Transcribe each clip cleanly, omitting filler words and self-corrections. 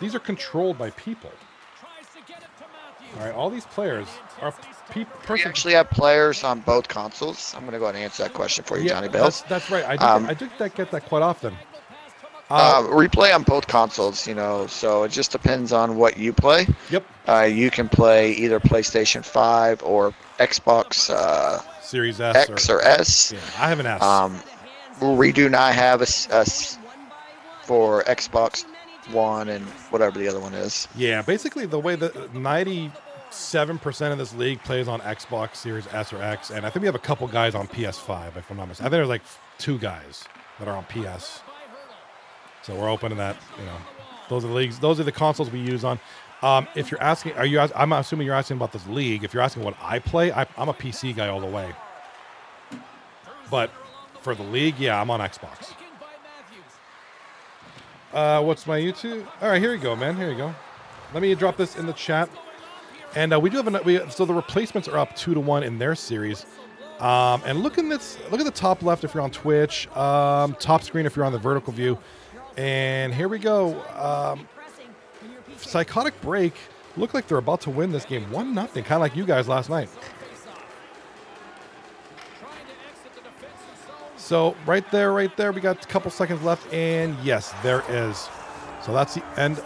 these are controlled by people. All right, all these players are We person. actually have players on both consoles. I'm going to go ahead and answer that question for you, Yeah, Johnny Bells. that's right. I do get that quite often. Replay on both consoles, so it just depends on what you play. Yep. You can play either PlayStation 5 or Xbox Series S X or S. Yeah, I have an S. We do not have a for Xbox One and whatever the other one is. Yeah, basically the way that 97% of this league plays on Xbox Series S or X, and I think we have a couple guys on PS5, if I'm not mistaken. I think there's like 2 guys that are on PS. So we're open to that. Those are the leagues. Those are the consoles we use on. If you're asking, I'm assuming you're asking about this league. If you're asking what I play, I'm a PC guy all the way. But for the league, yeah, I'm on Xbox. What's my YouTube? All right, here you go, man. Here you go. Let me drop this in the chat. And we do have so the replacements are up 2-1 in their series. And look at the top left if you're on Twitch. Top screen if you're on the vertical view. And here we go. Psychotic Break look like they're about to win this game 1-0, kind of like you guys last night. So right there, we got a couple seconds left, and yes, there is. So that's the end.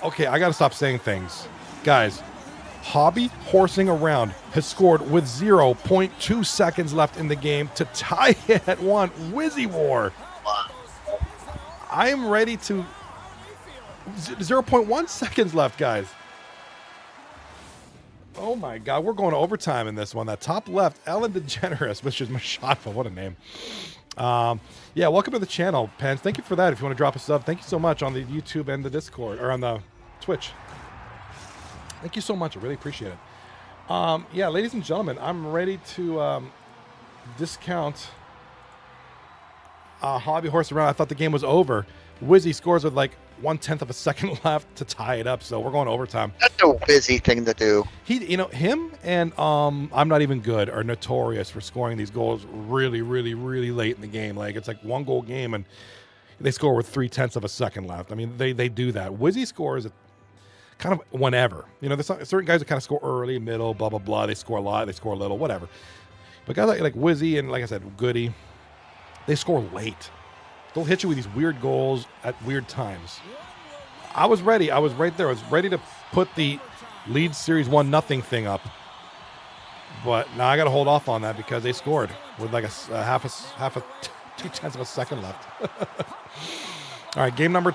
Okay, I got to stop saying things. Guys, Hobby Horsing Around has scored with 0.2 seconds left in the game to tie it at 1. Wizzy War. I am ready to... 0.1 seconds left, guys. Oh my God, we're going to overtime in this one. That top left, Ellen DeGeneres, which is Mashadfa. What a name. Yeah, welcome to the channel, Pens. Thank you for that. If you want to drop a sub, thank you so much on the YouTube and the Discord, or on the Twitch. Thank you so much. I really appreciate it. Yeah, ladies and gentlemen, I'm ready to discount Hobby Horse Around. I thought the game was over. Wizzy scores with like 1/10 of a second left to tie it up, so we're going to overtime. That's a busy thing to do. Him and I'm Not Even Good are notorious for scoring these goals really, really, really late in the game. Like it's like 1-goal game, and they score with 0.3 of a second left. I mean, they do that. Wizzy scores kind of whenever. There's certain guys that kind of score early, middle, blah blah blah. They score a lot, they score a little, whatever. But guys like Wizzy and, like I said, Goody, they score late. They'll hit you with these weird goals at weird times. I was ready. I was right there. I was ready to put the lead series 1-0 thing up. But now I got to hold off on that because they scored with like a half a 0.2 of a second left. All right, game number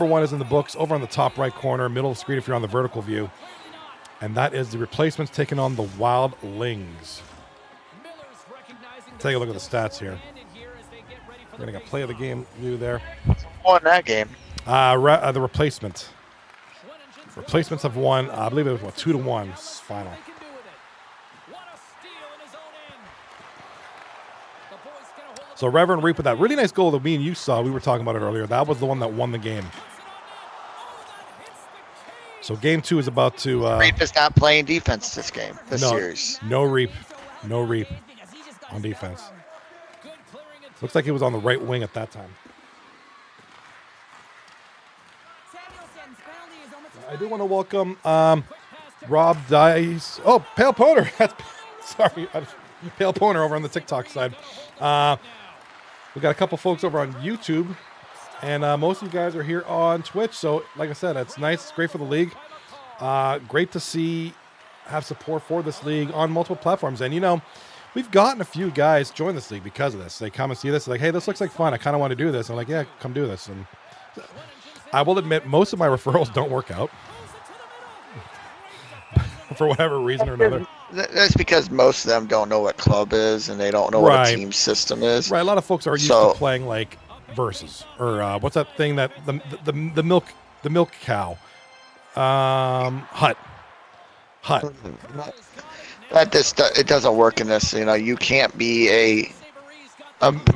1 is in the books over on the top right corner, middle of the screen if you're on the vertical view. And that is the replacements taking on the Wildlings. Take a look at the stats here. We're going to get play of the game view there. Who won that game? The replacement. Replacements have won, I believe it was 2-1 final. So Reverend Reap with that really nice goal that me and you saw. We were talking about it earlier. That was the one that won the game. So game 2 is about to... Reap is not playing defense this game, this series. No Reap on defense. Looks like he was on the right wing at that time. I do want to welcome Rob Dice. Oh, Pale Poner. Sorry. Pale Poner over on the TikTok side. We got a couple folks over on YouTube. And most of you guys are here on Twitch. So, like I said, it's nice. It's great for the league. Great to have support for this league on multiple platforms. And, we've gotten a few guys join this league because of this. They come and see this. They're like, hey, this looks like fun. I kind of want to do this. I'm like, yeah, come do this. And I will admit, most of my referrals don't work out for whatever reason or another. That's because most of them don't know what club is and they don't know what a team system is. Right. A lot of folks are used to playing like Versus or what's that thing that the milk cow hut. It doesn't work in this. You can't be a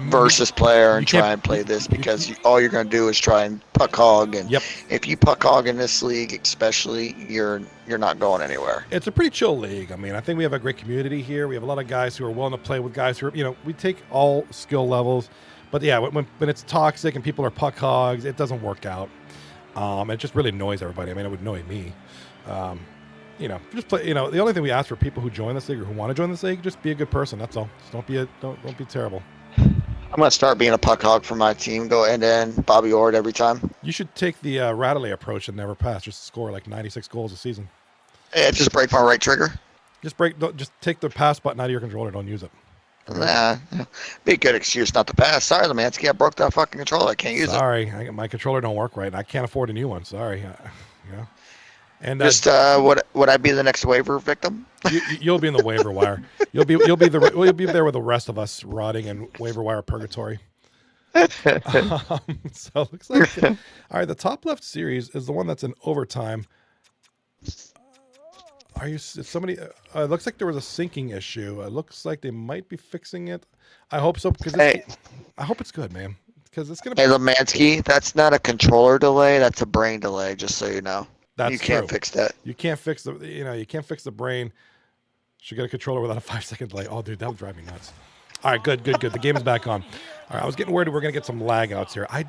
Versus player and try and play this because all you're going to do is try and puck hog. And if you puck hog in this league, especially, you're not going anywhere. It's a pretty chill league. I mean, I think we have a great community here. We have a lot of guys who are willing to play with guys who are, we take all skill levels. But yeah, when it's toxic and people are puck hogs, it doesn't work out. It just really annoys everybody. I mean, it would annoy me. Just play. The only thing we ask for people who join this league or who want to join this league, just be a good person. That's all. Just don't be terrible. I'm gonna start being a puck hog for my team. Go end to end, Bobby Orr every time. You should take the Radley approach and never pass. Just score like 96 goals a season. Yeah, just break my right trigger. Just take the pass button out of your controller. Don't use it. Nah, be a good excuse not to pass. Sorry, Lemansky, I broke that fucking controller. I can't use it. Sorry, my controller don't work right. I can't afford a new one. Sorry. And just would I be the next waiver victim? You'll be in the waiver wire. You'll be there with the rest of us rotting in waiver wire purgatory. So it looks like all right. The top left series is the one that's in overtime. Somebody? It looks like there was a syncing issue. It looks like they might be fixing it. I hope so because I hope it's good, man. Because it's gonna. Hey, Lemansky, that's not a controller delay. That's a brain delay. Just so you know. You can't fix that. You can't fix you can't fix the brain. Should get a controller without a 5-second delay. Oh, dude, that would drive me nuts. All right, good. The game is back on. All right, I was getting worried we're gonna get some lag outs here. I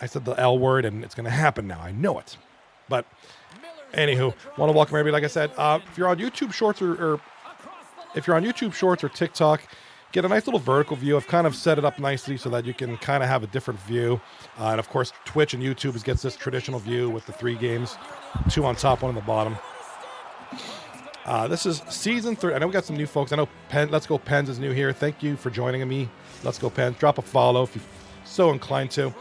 said the L word and it's gonna happen now. I know it. But anywho, want to welcome everybody. Like I said, if you're on YouTube Shorts or if you're on YouTube Shorts or TikTok, get a nice little vertical view. I've kind of set it up nicely so that you can kind of have a different view. And of course, Twitch and YouTube gets this traditional view with the 3 games, 2 on top, 1 on the bottom. This is season 3. I know we got some new folks. I know Let's Go Pens is new here. Thank you for joining me. Let's Go Pens. Drop a follow if you're so inclined to.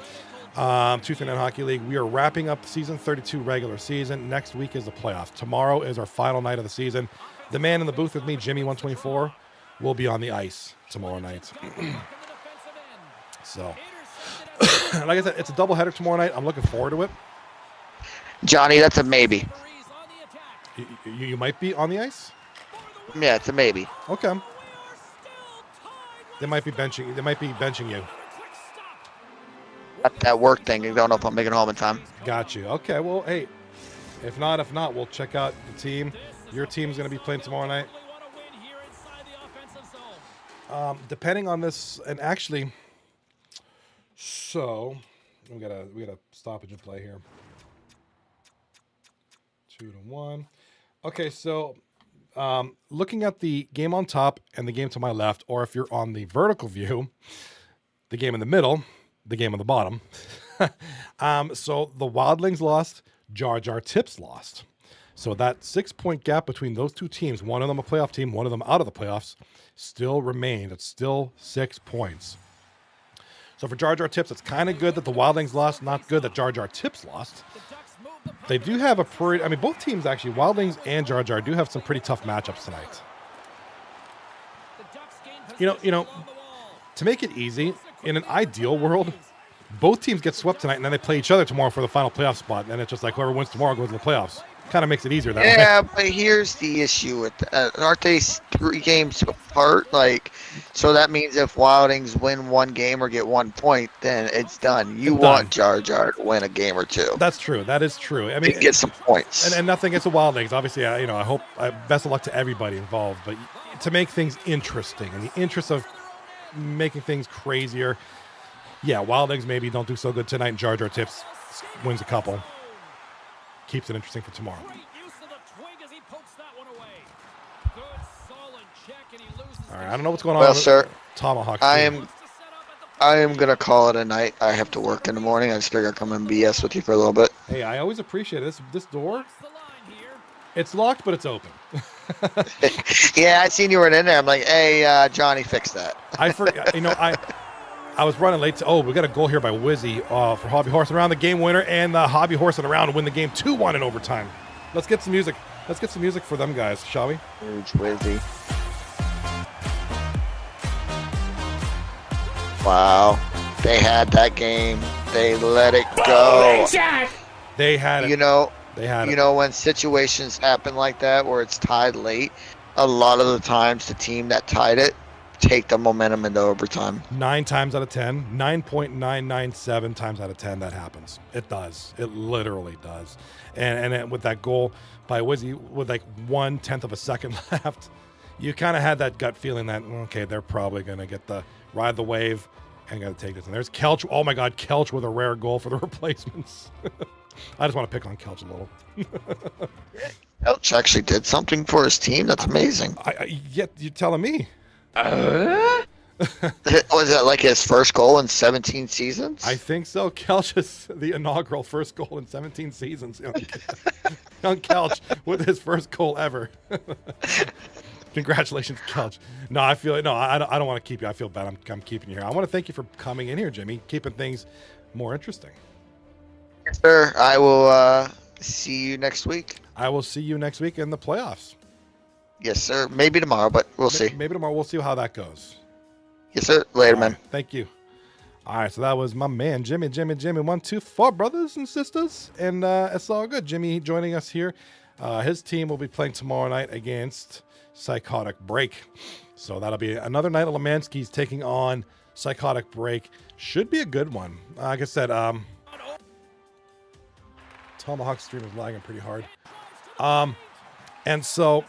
239 Hockey League. We are wrapping up season 32 regular season. Next week is the playoffs. Tomorrow is our final night of the season. The man in the booth with me, Jimmy124, will be on the ice tomorrow night. So, like I said, it's a doubleheader tomorrow night. I'm looking forward to it. Johnny, that's a maybe. You might be on the ice? Yeah, it's a maybe. Okay. They might be benching you. That work thing. You don't know if I'm making it home in time. Got you. Okay. Well, hey, if not, we'll check out the team. Your team's going to be playing tomorrow night. Depending on this, and actually, so we got a stoppage in play here. 2-1. Okay, so looking at the game on top and the game to my left, or if you're on the vertical view, the game in the middle, the game on the bottom. So the Wildlings lost, Jar Jar Tips lost. So that 6-point gap between those two teams, one of them a playoff team, one of them out of the playoffs, still remained. It's still 6 points. So for Jar Jar Tips, it's kind of good that the Wildlings lost, not good that Jar Jar Tips lost. They do have both teams actually, Wildlings and Jar Jar, do have some pretty tough matchups tonight. You know, to make it easy, in an ideal world, both teams get swept tonight and then they play each other tomorrow for the final playoff spot. And it's just like whoever wins tomorrow goes to the playoffs. Kind of makes it easier that way. Yeah, but here's the issue with aren't they 3 games apart? So that means if Wildlings win 1 game or get 1 point, then it's done. You want Jar Jar to win a game or 2. That's true. That is true. I mean, get some points. And nothing against the Wildlings. Obviously, I hope best of luck to everybody involved. But to make things interesting, in the interest of making things crazier, yeah, Wildlings maybe don't do so good tonight, and Jar Jar Tips wins a couple. Keeps it interesting for tomorrow. All right, I don't know what's going on. Well, sir, Tomahawk. I am gonna call it a night. I have to work in the morning. I just figured I'd come and BS with you for a little bit. Hey, I always appreciate it. This door, it's locked, but it's open. Yeah, I seen you were in there. I'm like, hey, Johnny, fix that. I forgot. I was running late. We got a goal here by Wizzy for Hobby Horse around, the game winner, and the Hobby Horse and around to win the game 2-1 in overtime. Let's get some music. Let's get some music for them guys, shall we? Huge Wizzy. Wow. They had that game. They let it go. They had it. They had it. When situations happen like that where it's tied late, a lot of the times the team that tied it take the momentum into overtime. 9 times out of 10, 9.997 times out of 10 that happens. It does. It literally does. And with that goal by Wizzy with like 1/10 of a second left, you kind of had that gut feeling that, okay, they're probably going to get the ride the wave, And got to take this. And there's Kelch. Oh my God, Kelch with a rare goal for the replacements. I just want to pick on Kelch a little. Kelch actually did something for his team. That's amazing. Yet you're telling me. Was that like his first goal in 17 seasons? I think so. Kelch is the inaugural first goal in 17 seasons. Young Kelch with his first goal ever. Congratulations, Kelch. No, I don't want to keep you. I feel bad. I'm keeping you here. I want to thank you for coming in here, Jimmy, keeping things more interesting. Yes, sir. I will see you next week. I will see you next week in the playoffs. Yes, sir. Maybe tomorrow, but we'll see. Maybe tomorrow. We'll see how that goes. Yes, sir. Later, man. Thank you. All right, so that was my man, Jimmy. 1, 2, 4 brothers and sisters. And it's all good. Jimmy joining us here. His team will be playing tomorrow night against Psychotic Break. So that'll be another night of Lemansky's taking on Psychotic Break. Should be a good one. Like I said, Tomahawk stream is lagging pretty hard. And so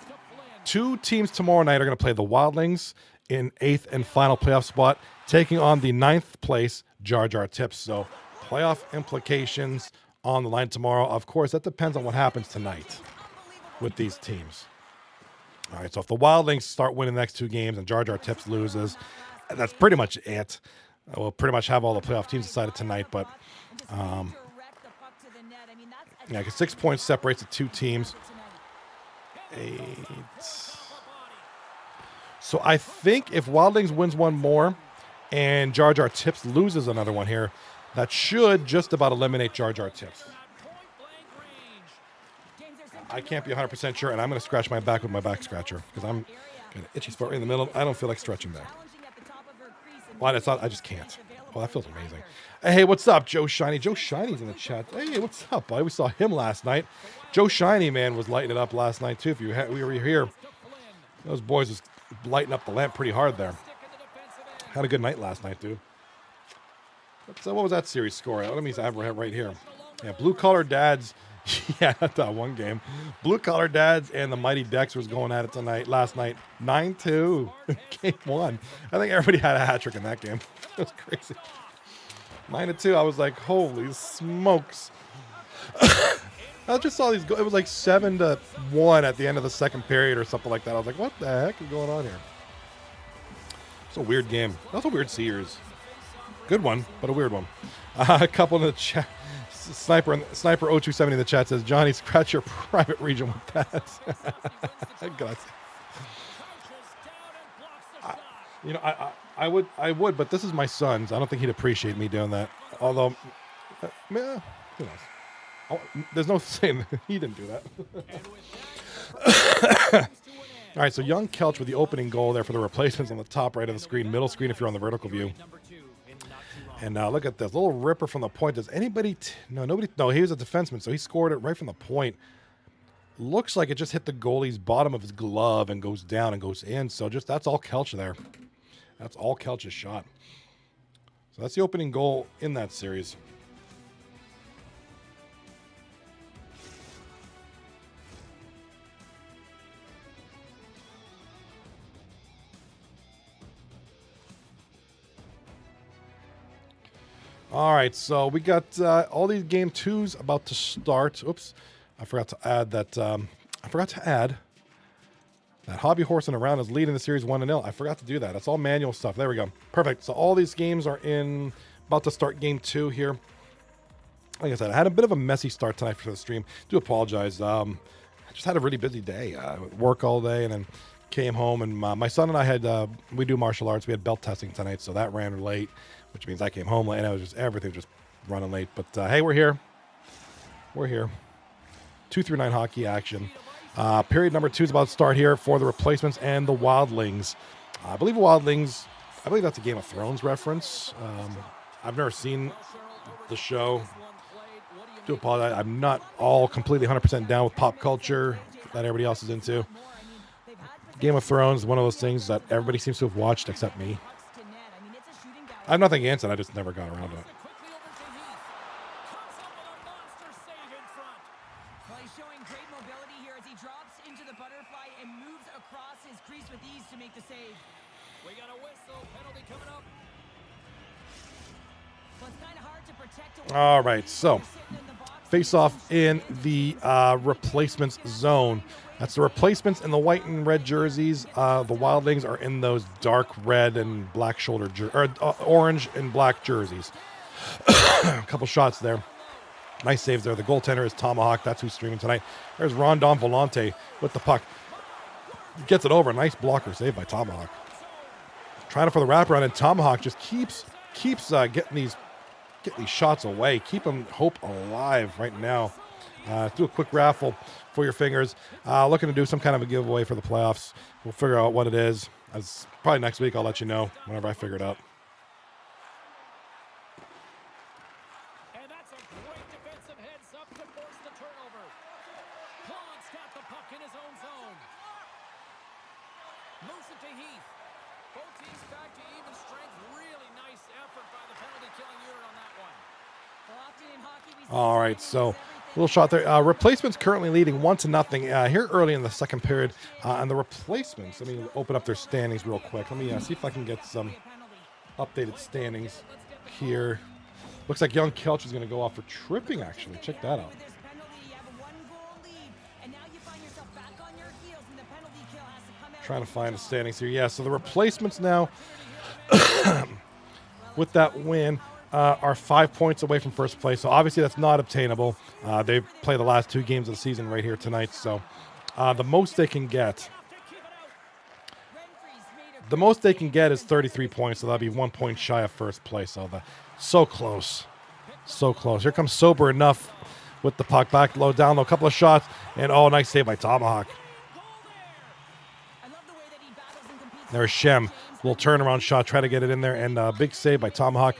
2 teams tomorrow night are going to play the Wildlings in 8th and final playoff spot, taking on the 9th place Jar Jar Tips. So playoff implications on the line tomorrow. Of course, that depends on what happens tonight with these teams. All right, so if the Wildlings start winning the next 2 games and Jar Jar Tips loses, that's pretty much it. We'll pretty much have all the playoff teams decided tonight, but yeah, because 6 points separates the 2 teams. 8. So I think if Wildlings wins one more and Jar Jar Tips loses another one here, that should just about eliminate Jar Jar Tips. I can't be 100% sure, and I'm going to scratch my back with my back scratcher because I'm got an itchy spot right in the middle. I don't feel like stretching there. Well, it's not, I just can't. Well, that feels amazing. Hey, what's up, Joe Shiny? Joe Shiny's in the chat. Hey, what's up, buddy? We saw him last night. Joe Shiny, man, was lighting it up last night, too. If we were here, those boys was lighting up the lamp pretty hard there. Had a good night last night, dude. What was that series score? Let me have it right here. Yeah, Blue Collar Dads. Yeah, that one game. Blue Collar Dads and the Mighty Dex was going at it last night. 9-2. Game 1. I think everybody had a hat trick in that game. It was crazy. 9-2. I was like, holy smokes. I just saw these go. It was like 7-1 at the end of the second period or something like that. I was like, what the heck is going on here? It's a weird game. That was a weird series. Good one, but a weird one. A couple in the chat. Sniper 0270 in the chat says, Johnny, scratch your private region with that. God. I would, but this is my son's. I don't think he'd appreciate me doing that. Although, who knows? Oh, there's no saying he didn't do that. All right, so young Kelch with the opening goal there for the replacements on the top right of the screen, middle screen if you're on the vertical view. And now look at this little ripper from the point. Does anybody? Nobody. No, he was a defenseman, so he scored it right from the point. Looks like it just hit the goalie's bottom of his glove and goes down and goes in. So that's all Kelch there. That's all Kelch's shot. So that's the opening goal in that series. All right, so we got all these game 2s about to start. Oops, I forgot to add that. That Hobby Horse and Around is leading the series 1-0. I forgot to do that. That's all manual stuff. There we go. Perfect. So all these games are about to start game 2 here. Like I said, I had a bit of a messy start tonight for the stream. Do apologize. I just had a really busy day. Work all day and then came home and my son and I had we do martial arts. We had belt testing tonight, so that ran late, which means I came home late and everything was just running late. But hey, we're here. 2-9 hockey action. Period number 2 is about to start here for the replacements and the Wildlings. I believe that's a Game of Thrones reference. I've never seen the show. Do apologize. I'm not all completely 100% down with pop culture that everybody else is into. Game of Thrones is one of those things that everybody seems to have watched except me. I have nothing against it. I just never got around to it. All right, so face off in the replacements zone. That's the replacements in the white and red jerseys. The Wildlings are in those dark red and black orange and black jerseys. A couple shots there. Nice saves there. The goaltender is Tomahawk. That's who's streaming tonight. There's Rondon Volante with the puck. Gets it over. Nice blocker save by Tomahawk. Trying for the wraparound, and Tomahawk just keeps getting these shots away. Keeping hope alive right now. Do a quick raffle for your fingers. Looking to do some kind of a giveaway for the playoffs. We'll figure out what it is. As probably next week, I'll let you know whenever I figure it out. And that's a great defensive heads up to force the turnover. Claude's got the puck in his own zone. Moves it to Heath. Both teams back to even strength. Really nice effort by the penalty killing unit on that one. All right, so little shot there. Replacements currently leading 1-0 here early in the second period. And the replacements, let me open up their standings real quick. Let me see if I can get some updated standings here. Looks like Young Kelch is going to go off for tripping, actually. Check that out. Trying to find the standings here. Yeah, so the replacements now, with that win, are 5 points away from first place. So obviously that's not obtainable. They've played the last 2 games of the season right here tonight. So the most they can get is 33 points. So that'll be 1 point shy of first place. So close. So close. Here comes Sober Enough with the puck. Back low, down low. A couple of shots. And nice save by Tomahawk. There's Shem. Little turnaround shot. Try to get it in there. And big save by Tomahawk.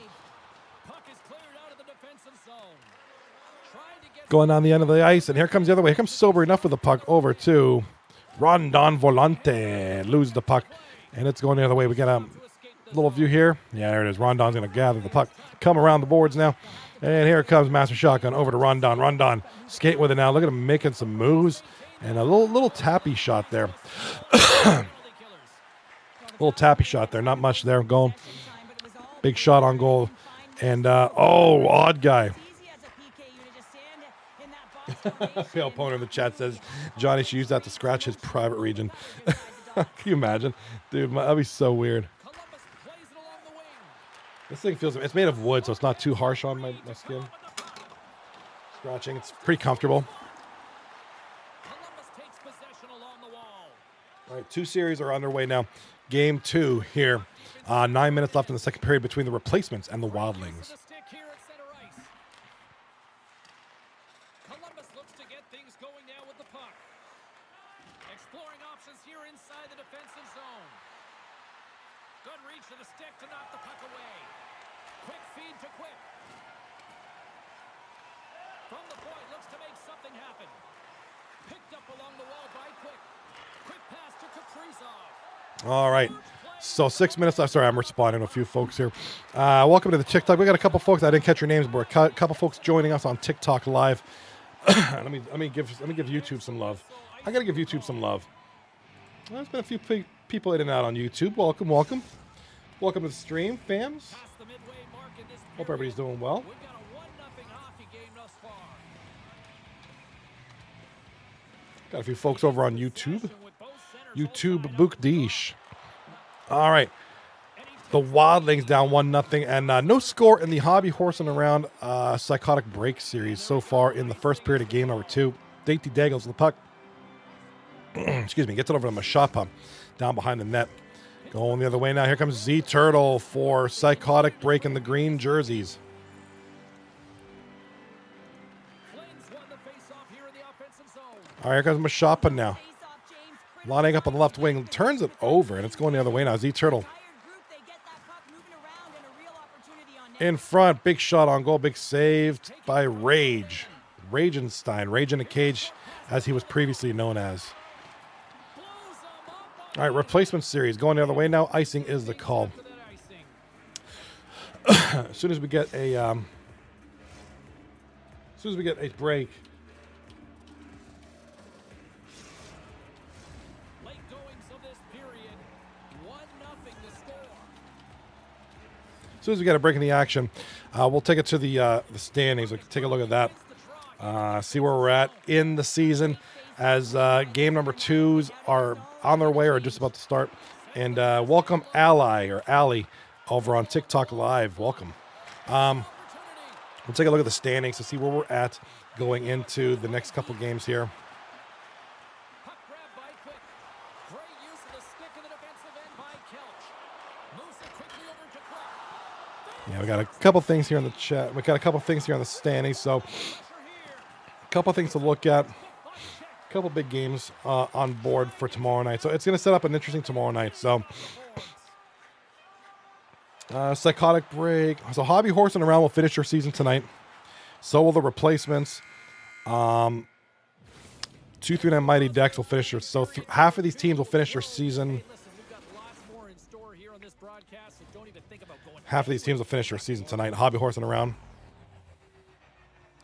Going down the end of the ice. And here comes the other way. Here comes Sober Enough with the puck over to Rondon Volante. Lose the puck. And it's going the other way. We got a little view here. Yeah, there it is. Rondon's going to gather the puck. Come around the boards now. And here comes Master Shotgun over to Rondon. Rondon skate with it now. Look at him making some moves. And a little tappy shot there. Little tappy shot there. Not much there going. Big shot on goal. And, odd guy. Pale Poner in the chat says Johnny should use that to scratch his private region. Can you imagine? Dude, that'd be so weird. This thing it's made of wood, so it's not too harsh on my skin. Scratching, it's pretty comfortable. All right, 2 series are underway now. Game 2 here. 9 minutes left in the second period between the replacements and the Wildlings. Columbus looks to get things going now with the puck. Exploring options here inside the defensive zone. Good reach to the stick to knock the puck away. Quick feed to Quick. From the point, looks to make something happen. Picked up along the wall by Quick. Quick pass to Kaprizov. All right. So 6 minutes left. Sorry, I'm responding to a few folks here. Welcome to the TikTok. We got a couple folks. I didn't catch your names, but a couple folks joining us on TikTok live. let me give YouTube some love. I gotta give YouTube some love. Well, there's been a few people in and out on YouTube. Welcome to the stream, fams. Hope everybody's doing well. Got a few folks over on YouTube. Bookdish. All right. The Wildlings down 1-0, and no score in the Hobby Horsing Around Psychotic Break series so far in the first period of game number 2. Dainty Daggles with the puck. Excuse me, gets it over to Mashapa down behind the net. Going the other way now. Here comes Z Turtle for Psychotic Break in the green jerseys. All right, here comes Mashapa now. Lining up on the left wing, turns it over, and it's going the other way now. Z Turtle in front, big shot on goal, big saved by Rage. Ragenstein, Rage in a Cage, as he was previously known as. All right, replacement series going the other way now. Icing is the call. As soon as we get a break. As soon as we get a break in the action, We'll take it to the standings. We can take a look at that. See where we're at in the season as game number 2s are on their way or just about to start. And welcome Ally or Allie over on TikTok Live. Welcome. We'll take a look at the standings to see where we're at going into the next couple games here. Yeah, we got a couple things here in the chat. We got a couple things here on the standings. So, a couple things to look at. A couple big games on board for tomorrow night. So, it's going to set up an interesting tomorrow night. So, Psychotic Break. So, Hobby Horse and Around will finish their season tonight. So will the Replacements. 239 Mighty Ducks will finish their. So, half of these teams will finish their season. Half of these teams will finish their season tonight. Hobby Horse and Around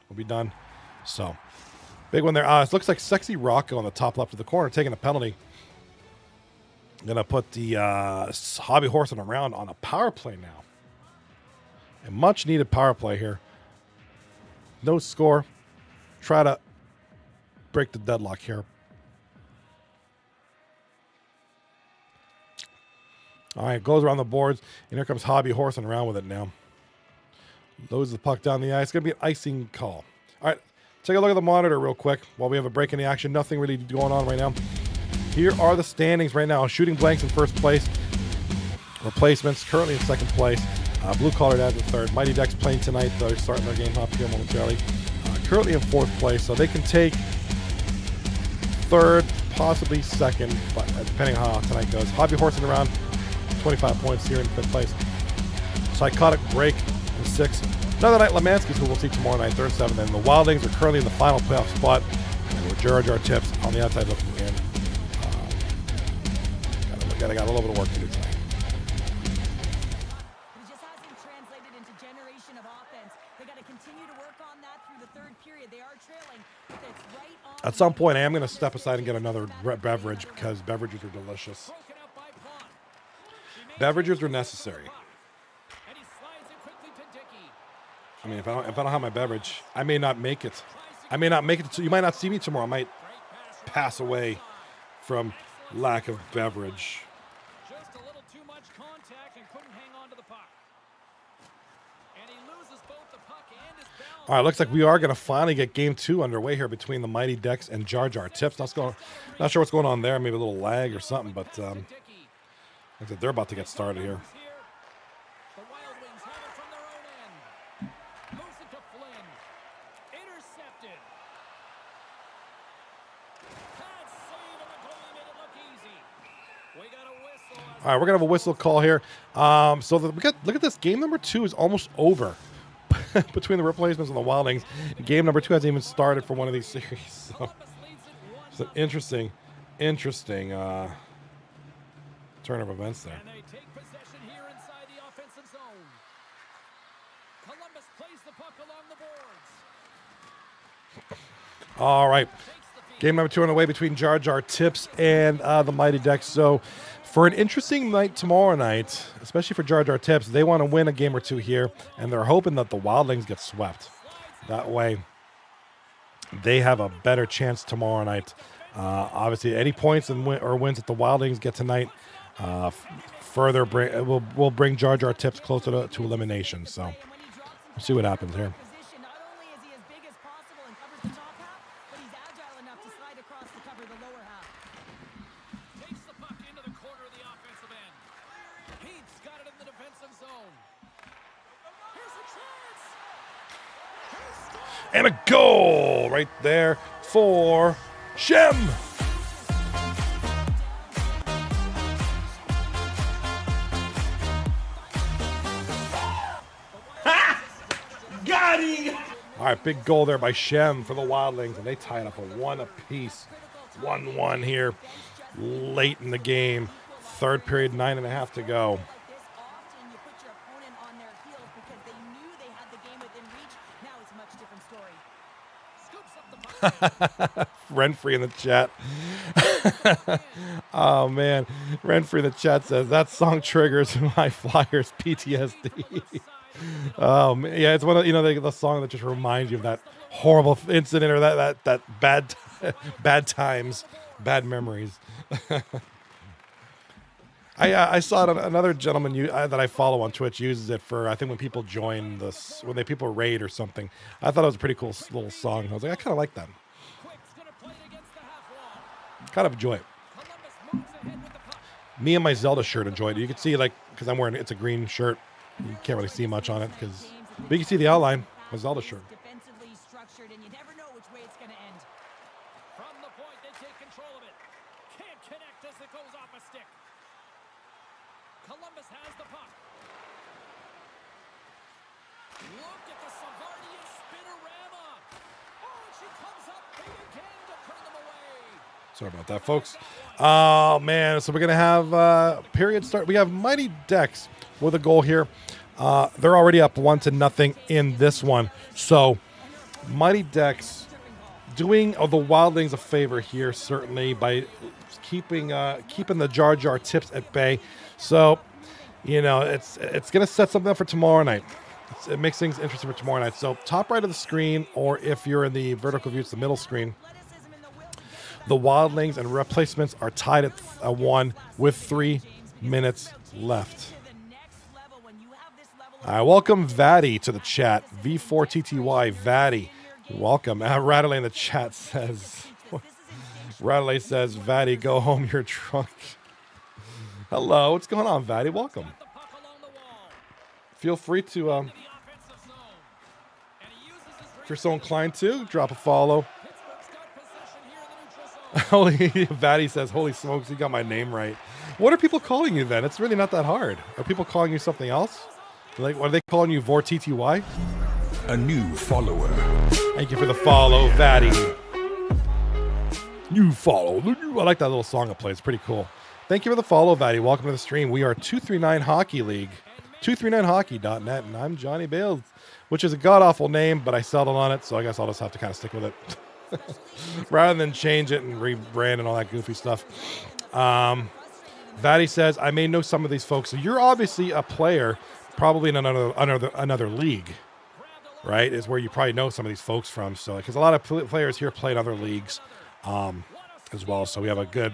will be done. So, big one there. It looks like Sexy Rocco on the top left of the corner taking a penalty. Going to put the Hobby Horse and Around on a power play now. A much needed power play here. No score. Try to break the deadlock here. All right, goes around the boards, and here comes Hobby Horsing around with it now. Loads the puck down the ice. It's going to be an icing call. All right, take a look at the monitor real quick while we have a break in the action. Nothing really going on right now. Here are the standings right now. Shooting Blanks in first place. Replacements currently in second place. Blue Collar Dads in third. Mighty Ducks playing tonight. They're starting their game up here momentarily. Currently in fourth place, so they can take third, possibly second, but depending on how tonight goes. Hobby Horsing Around, 25 points here in fifth place. Psychotic Break in sixth. Another night, Lemansky's, who we'll see tomorrow night, third, seventh. And the Wildlings are currently in the final playoff spot. And with Jar Jar Tips on the outside looking in. Got a little bit of work to do tonight. It just hasn't translated into generation of offense. They got to continue to work on that through the third period. They are trailing, but it's right on. At some point, I am going to step aside and get another beverage because beverages are delicious. Beverages are necessary. I mean, if I don't have my beverage, I may not make it. I may not make it. You might not see me tomorrow. I might pass away from lack of beverage. Just a little too much contact and couldn't hang on to the puck. And he loses both the puck and his balance. All right, looks like we are going to finally get game 2 underway here between the Mighty Ducks and Jar Jar Tips. Not sure what's going on there. Maybe a little lag or something, but looks like they're about to get started here. The Wild Wings have it from their own end. Moves it to Flynn. Intercepted. Bad save, and the goalie made it look easy. We got a whistle. All right, we're going to have a whistle call here. So look at this. Game number 2 is almost over between the Replacements and the Wildlings. Game number 2 hasn't even started for one of these series. So it's an interesting turn of events there. And they take possession here inside the offensive zone. Columbus plays the puck along the boards. All right. Game number 2 on the way between Jar Jar Tips and the Mighty Ducks. So for an interesting night tomorrow night, especially for Jar Jar Tips, they want to win a game or 2 here, and they're hoping that the Wildlings get swept. That way, they have a better chance tomorrow night. Obviously, any points or wins that the Wildlings get tonight will bring Jar Jar Tips closer to elimination. So we'll see what happens here. Not only is he as big as possible and covers the top half, but he's agile enough to slide across to cover the lower half. Takes the puck into the corner of the offensive end. Heath's got it in the defensive zone. Here's a chance. And a goal right there for Shem. Got him! All right, big goal there by Shem for the Wildlings, and they tie it up a 1 apiece. 1-1 here late in the game. Third period, 9.5 to go. This often you put your opponent on their heels because they knew they had the game within reach. Now it's a much different story. Scoops up the puck. Renfrey in the chat. Oh, man. Renfrey in the chat says, that song triggers my Flyers PTSD. Inside Oh man, yeah, it's one of the song that just reminds you of that horrible incident or that bad bad times, bad memories. I saw it. Another gentleman that I follow on Twitch uses it for I think when people join this when people raid or something. I thought it was a pretty cool little song. I was like, I kind of like that. Kind of enjoy it. Me and my Zelda shirt enjoyed it. You can see because I'm wearing it's a green shirt. You can't really see much on it but you can see the outline. My Zelda shirt. Defensively structured, and you never know which way it's going to end. From the point, they take control of it. Can't connect as it goes off a stick. Columbus has the puck. Look at the Savardian spinorama. Oh, and she comes up big again to turn them away. Sorry about that, folks. Oh man, so we're gonna have period start. We have Mighty Ducks with a goal here. They're already up 1-0 in this one. So Mighty Ducks doing the Wildlings a favor here, certainly by keeping the Jar Jar Tips at bay. So it's gonna set something up for tomorrow night. It makes things interesting for tomorrow night. So top right of the screen, or if you're in the vertical view, it's the middle screen. The Wildlings and replacements are tied at 1 with 3 minutes left. I welcome Vaddy to the chat. V4TTY Vaddy. Welcome. Radley in the chat says, Radley says, Vaddy, go home, you're drunk. Hello, what's going on, Vaddy? Welcome. Feel free to, if you're so inclined to, drop a follow. Vaddy says, holy smokes, you got my name right. What are people calling you then? It's really not that hard. Are people calling you something else? What are they calling you, VorTTY? A new follower. Thank you for the follow, Vaddy. New follow. I like that little song it plays. Pretty cool. Thank you for the follow, Vaddy. Welcome to the stream. We are 239 Hockey League. 239hockey.net, and I'm Johnny Bales, which is a god-awful name, but I settled on it, so I guess I'll just have to kind of stick with it. Rather than change it and rebrand and all that goofy stuff. Vaddy says, I may know some of these folks. So you're obviously a player, probably in another league, right? Is where you probably know some of these folks from. So, because a lot of players here play in other leagues as well. So we have a good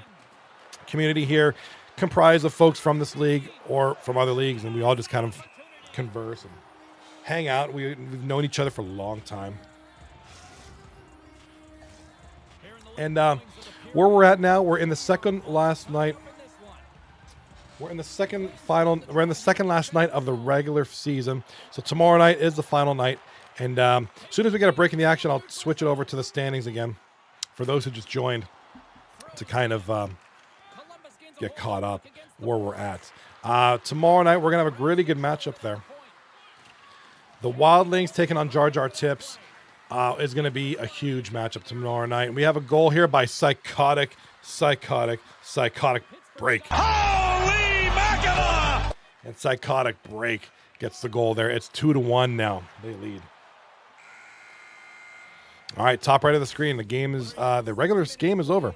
community here, comprised of folks from this league or from other leagues, and we all just kind of converse and hang out. We've known each other for a long time. And where we're at now, we're in the second last night. We're in the second last night of the regular season. So tomorrow night is the final night. And as soon as we get a break in the action, I'll switch it over to the standings again for those who just joined to kind of get caught up where we're at. Tomorrow night, we're going to have a really good matchup there. The Wildlings taking on Jar Jar Tips. Is going to be a huge matchup tomorrow night. And we have a goal here by Psychotic Break. Holy mackerel! And Psychotic Break gets the goal there. It's 2-1 now. They lead. All right, top right of the screen. The game is the regular game is over.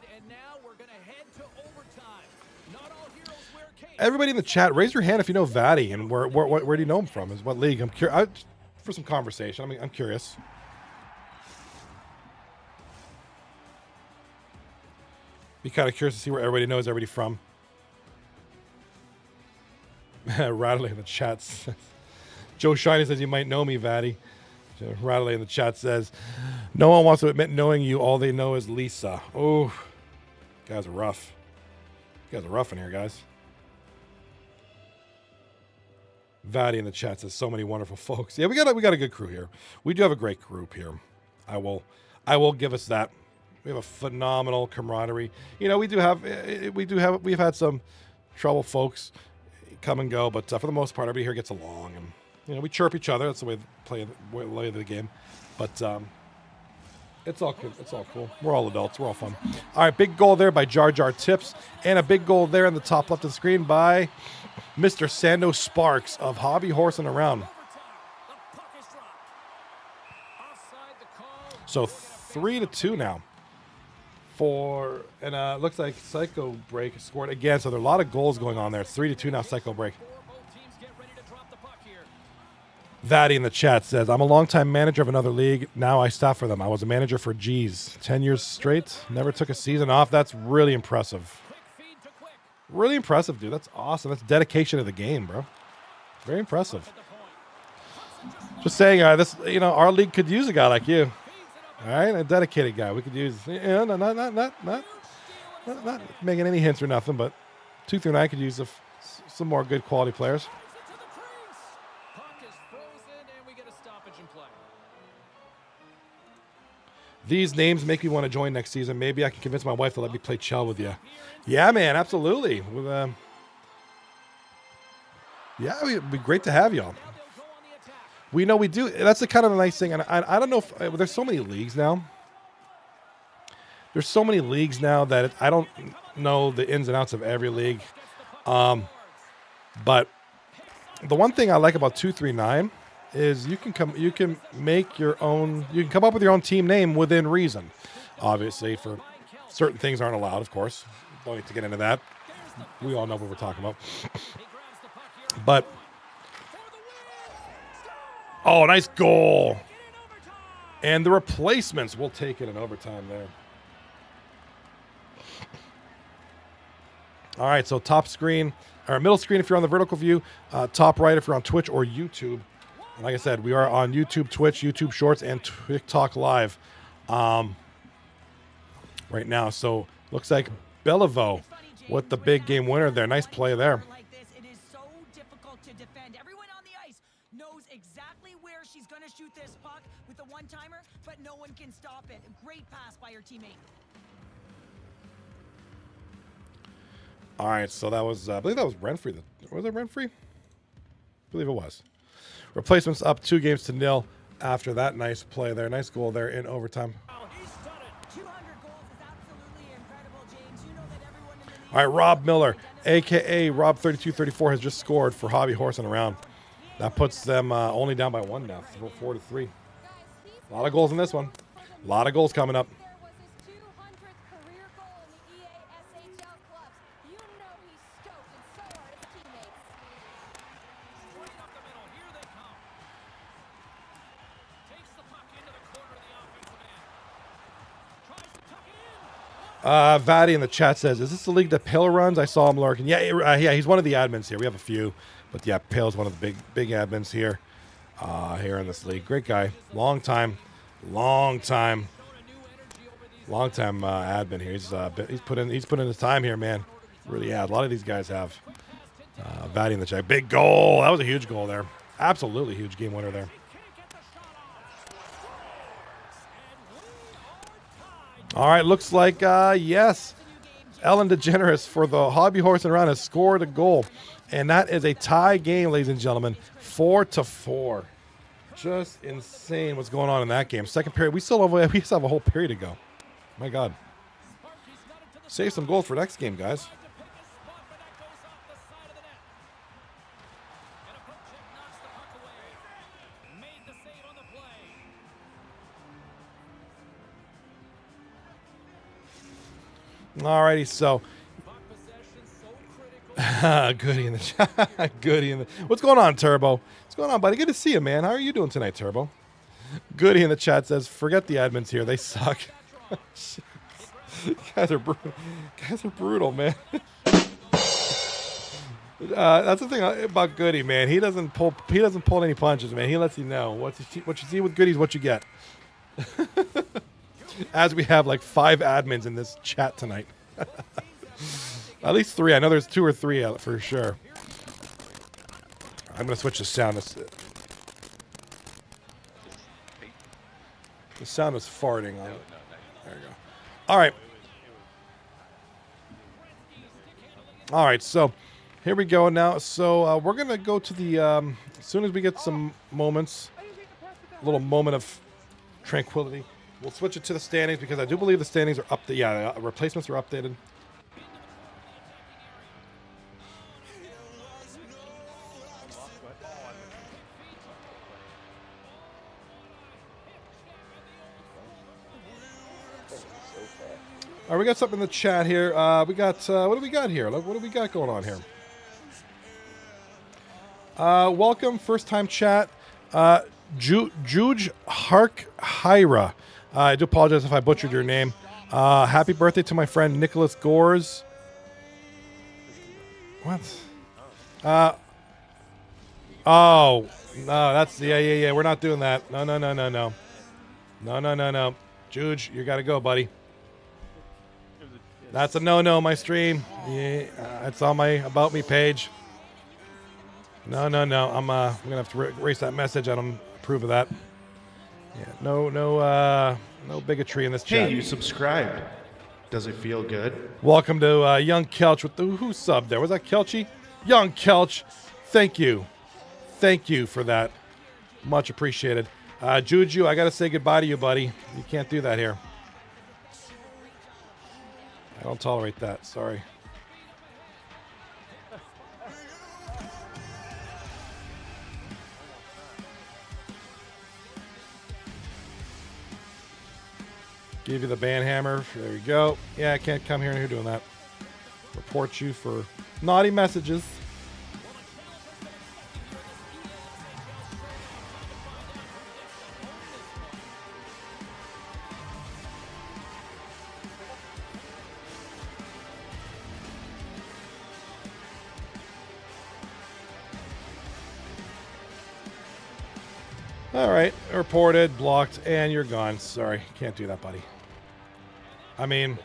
Everybody in the chat, raise your hand if you know Vaddy and where do you know him from? Is what league? I'm curious for some conversation. I'm curious. Be kind of curious to see where everybody knows everybody from. Radley in the chat says, Joe Shiny says, you might know me, Vaddy. Radley in the chat says, no one wants to admit knowing you. All they know is Lisa. Oh, you guys are rough. You guys are rough in here, guys. Vaddy in the chat says, so many wonderful folks. Yeah, we got a good crew here. We do have a great group here. I will give us that. We have a phenomenal camaraderie. We've had some trouble folks come and go, but for the most part, everybody here gets along, and we chirp each other. That's the way to play the game. But it's all good. It's all cool. We're all adults. We're all fun. All right, big goal there by Jar Jar Tips, and a big goal there in the top left of the screen by Mr. Sando Sparks of Hobby Horsing Around. So 3-2 now. Looks like Psycho Break scored again, so there are a lot of goals going on there. It's 3-2 now, Psycho Break. Vatty in the chat says, I'm a longtime manager of another league. Now I staff for them. I was a manager for G's 10 years straight. Never took a season off. That's really impressive. Really impressive, dude. That's awesome. That's dedication to the game, bro. Very impressive. Just saying, this, our league could use a guy like you. All right, a dedicated guy. We could use, not making any hints or nothing, but 2 through 9 could use some more good quality players. These names make me want to join next season. Maybe I can convince my wife to let me play Chell with you. Yeah, man, absolutely. Yeah, it'd be great to have y'all. We know we do. That's the kind of a nice thing. And I don't know if there's so many leagues now. There's so many leagues now that I don't know the ins and outs of every league. But the one thing I like about 239 is you can make your own. You can come up with your own team name within reason. Obviously, for certain things aren't allowed, of course. Don't need to get into that. We all know what we're talking about. But oh, nice goal. And the replacements will take it in overtime there. All right, so top screen, or middle screen if you're on the vertical view, top right if you're on Twitch or YouTube. And like I said, we are on YouTube, Twitch, YouTube Shorts, and TikTok Live right now. So looks like Beliveau with the big game winner there. Nice play there. It is so difficult to defend. Everyone on the ice knows exactly where she's going to shoot this puck with a one-timer, but no one can stop it. Great pass by her teammate. All right, so that was, I believe that was Renfrey. Was it Renfrey? I believe it was. Replacements up 2-0 after that nice play there. Nice goal there in overtime. 200 goals is absolutely incredible, James. You know that everyone in the league. All right, Rob Miller, a.k.a. Rob3234, has just scored for Hobby Horse and Around. That puts them only down by 1 now, 4-3. A lot of goals in this one. A lot of goals coming up. Vatty in the chat says, is this the league that Pale runs? I saw him lurking. Yeah, he's one of the admins here. We have a few. But yeah, Pale's one of the big admins here in this league. Great guy. Long time admin here. He's put in his time here, man. Really has. A lot of these guys have. Vatty in the chat. Big goal. That was a huge goal there. Absolutely huge game winner there. All right, looks like, yes, Ellen DeGeneres for the Hobby Horse and Around has scored a goal. And that is a tie game, ladies and gentlemen, 4-4. Just insane what's going on in that game. Second period, we still have a whole period to go. My God. Save some goals for next game, guys. Alrighty, so Goody in the chat. Goody in the. What's going on, Turbo? What's going on, buddy? Good to see you, man. How are you doing tonight, Turbo? Goody in the chat says, "Forget the admins here. They suck." Guys are brutal, man. That's the thing about Goody, man. He doesn't pull any punches, man. He lets you know what you see with Goody is what you get. As we have like 5 admins in this chat tonight. At least 3. I know there's 2 or 3 for sure. I'm going to switch the sound. The sound is farting on it. There you go. All right. All right, so here we go now. So we're going to go to the, as soon as we get some moments, a little moment of tranquility, we'll switch it to the standings because I do believe the standings are updated. Yeah, replacements are updated. All right, we got something in the chat here. We got, what do we got here? What do we got going on here? Welcome, first time chat. Juge Hark Hyra. I do apologize if I butchered your name. Happy birthday to my friend Nicholas Gores. What? Oh, no, that's, yeah. We're not doing that. No. No. Juge, you got to go, buddy. That's a no, my stream. Yeah, it's on my About Me page. No. I'm going to have to erase that message. I don't approve of that. Yeah, no bigotry in this chat. Hey, you subscribed. Does it feel good? Welcome to Young Kelch with who subbed there? Was that Kelchy? Young Kelch, thank you for that. Much appreciated. Juju, I got to say goodbye to you, buddy. You can't do that here. I don't tolerate that. Sorry. Give you the ban hammer. There you go. Yeah, I can't come here and you're doing that. Report you for naughty messages. All right, reported, blocked, and you're gone. Sorry, can't do that, buddy. I mean,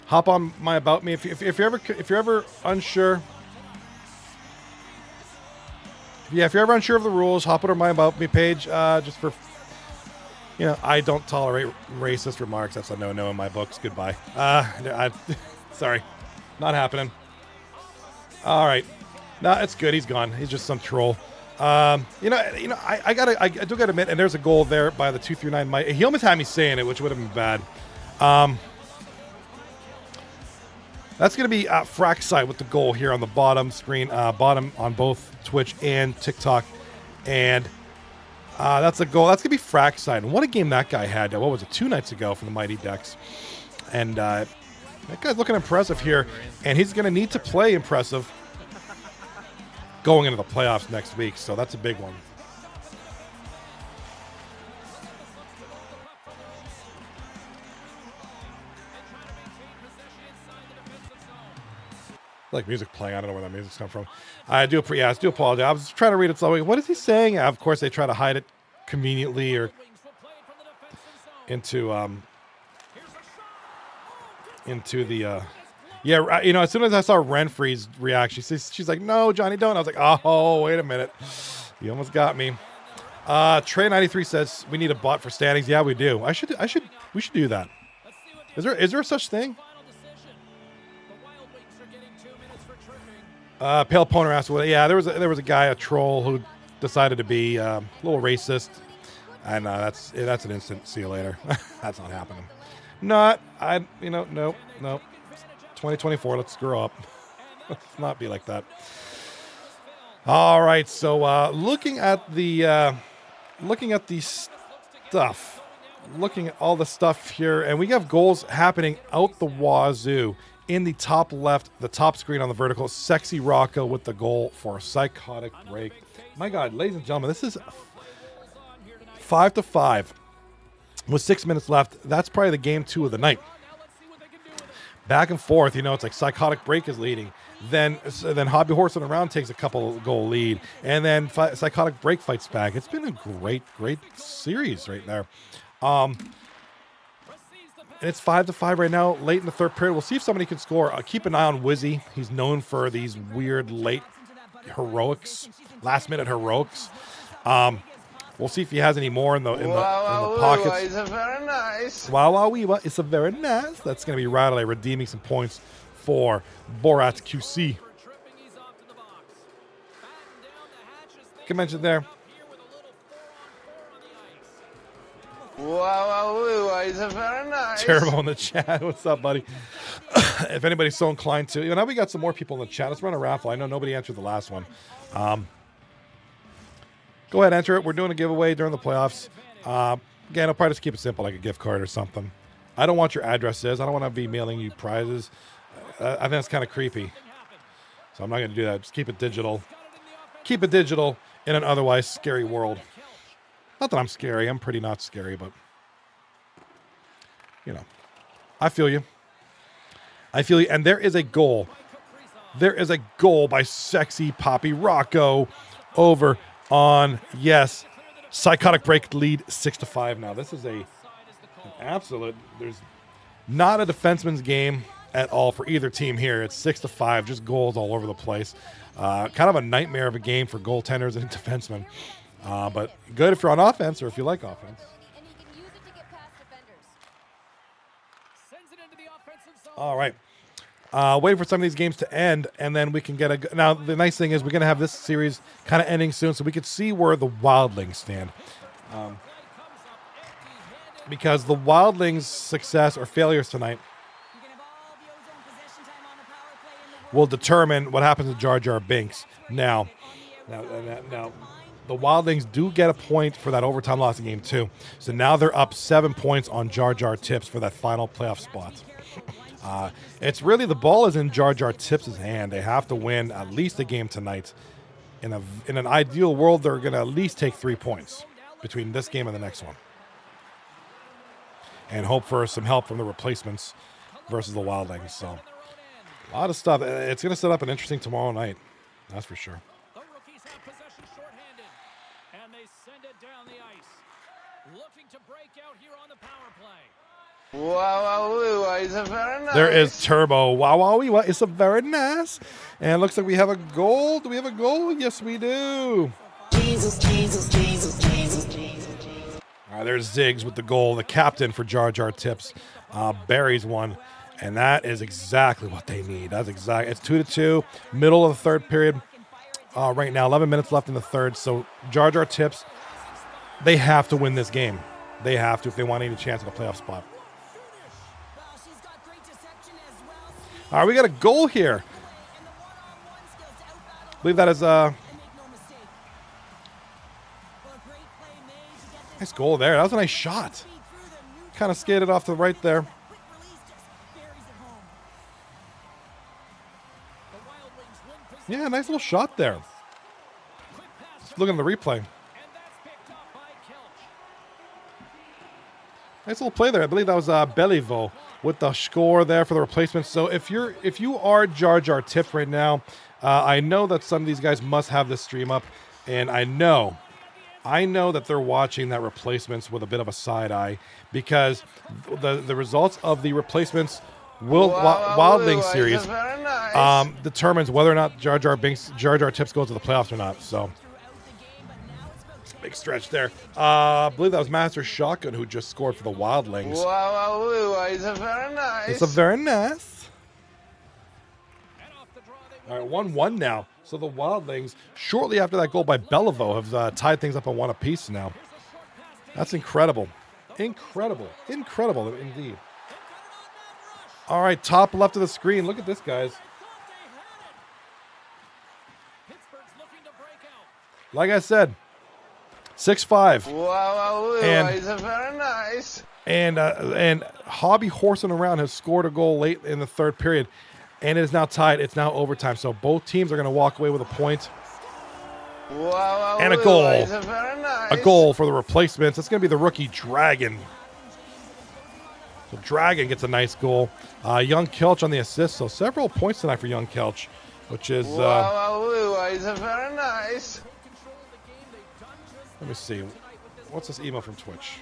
hop on my About Me if you're ever unsure. Yeah, if you're ever unsure of the rules, hop on my About Me page. Just for, I don't tolerate racist remarks. That's a no in my books. Goodbye. Sorry, not happening. All right, no, it's good. He's gone. He's just some troll. I do gotta admit, and there's a goal there by the 239 Mike. He almost had me saying it, which would have been bad. That's gonna be Fraxside with the goal here on the bottom screen, bottom on both Twitch and TikTok, and that's a goal. That's gonna be Fraxside. And what a game that guy had! What was it, 2 nights ago from the Mighty Ducks? And that guy's looking impressive here, and he's gonna need to play impressive going into the playoffs next week, so that's a big one. Like music playing, I don't know where that music's come from. I do apologize. I was trying to read it slowly. What is he saying? Of course, they try to hide it conveniently or into the. Yeah, as soon as I saw Renfree's reaction, she's like, "No, Johnny, don't." I was like, "Oh, wait a minute, you almost got me." Trey93 says we need a bot for standings. Yeah, we do. We should do that. Is there such thing? Pale Poner asked, "Well, yeah, there was a guy, a troll, who decided to be a little racist, and that's an instant see you later." That's not happening. No. 2024, let's screw up. Let's not be like that. All right, so looking at the stuff, looking at all the stuff here, and we have goals happening out the wazoo. In the top left, the top screen on the vertical, Sexy Rocco with the goal for a Psychotic Break. My God, ladies and gentlemen, this is 5-5 with 6 minutes left. That's probably the game 2 of the night. Back and forth, it's like Psychotic Break is leading. Then Hobby Horse on the round takes a couple goal lead. And then Psychotic Break fights back. It's been a great series right there. And it's 5-5 right now, late in the third period. We'll see if somebody can score. Keep an eye on Wizzy. He's known for these weird late heroics, last-minute heroics. We'll see if he has any more in the pockets. It's a very nice. Wow, it's a very nice. That's going to be Radley redeeming some points for Borat QC. Can mention there. Wow, it's a very nice. Terrible in the chat. What's up, buddy? If anybody's so inclined to, now we got some more people in the chat. Let's run a raffle. I know nobody answered the last one. Go ahead, enter it. We're doing a giveaway during the playoffs. Again, I'll probably just keep it simple, like a gift card or something. I don't want your addresses. I don't want to be mailing you prizes. I think that's kind of creepy. So I'm not going to do that. Just keep it digital. Keep it digital. in an otherwise scary world. Not that I'm scary. I'm pretty not scary, but, you know, I feel you. I feel you. And there is a goal. There is a goal by Sexy Poppy Rocco over on, yes, Psychotic Break lead 6-5 now. This is an absolute, there's not a defenseman's game at all for either team here. It's 6-5, just goals all over the place. Kind of a nightmare of a game for goaltenders and defensemen. But good if you're on offense or if you like offense. All right. Waiting for some of these games to end, and then we can get a... Now, the nice thing is we're going to have this series kind of ending soon, so we can see where the Wildlings stand. Because the Wildlings' success or failures tonight will determine what happens to Jar Jar Binks. Now, the Wildlings do get a point for that overtime loss in Game 2. So now they're up 7 points on Jar Jar Tips for that final playoff spot. It's really, the ball is in Jar Jar Tips' hand. They have to win at least a game tonight. In an ideal world, they're going to at least take 3 points between this game and the next one. And hope for some help from the replacements versus the Wildlings. So, a lot of stuff. It's going to set up an interesting tomorrow night. That's for sure. The rookies have possession shorthanded, and they send it down the ice. Looking to break out here on the power play. Wow, it's a very nice. There is Turbo. Wow, it's a very nice. And it looks like we have a goal. Do we have a goal? Yes, we do. Jesus. All right, there's Ziggs with the goal, the captain for Jar Jar Tips. Buries one, and that is exactly what they need. That's exactly. It's 2-2, middle of the third period. Right now, 11 minutes left in the third. So Jar Jar Tips, they have to win this game. They have to if they want any chance at a playoff spot. All right, we got a goal here. I believe that is nice goal there. That was a nice shot. Kind of skated off to the right there. Yeah, nice little shot there. Just look at the replay. Nice little play there. I believe that was Beliveau with the score there for the replacement. So if you are Jar Jar Tips right now, I know that some of these guys must have this stream up, and I know that they're watching that replacements with a bit of a side eye, because the results of the replacements Wildling series determines whether or not Jar Jar Tips goes to the playoffs or not. So big stretch there. I believe that was Master Shotgun who just scored for the Wildlings. Wow, it's a very nice. It's a very nice. All right, 1-1 now. So the Wildlings, shortly after that goal by Beliveau, have tied things up at 1 apiece now. That's incredible. Incredible indeed. All right, top left of the screen. Look at this, guys. Like I said, 6-5. Wow, it's a very nice. And Hobby horsing around has scored a goal late in the third period, and it is now tied. It's now overtime, so both teams are going to walk away with a point. Wow, and a goal. It's a very nice. A goal for the replacements. It's going to be the rookie Dragon. So Dragon gets a nice goal. Young Kelch on the assist, so several points tonight for Young Kelch, which is... Wow, it's a very nice. Let me see. What's this email from Twitch?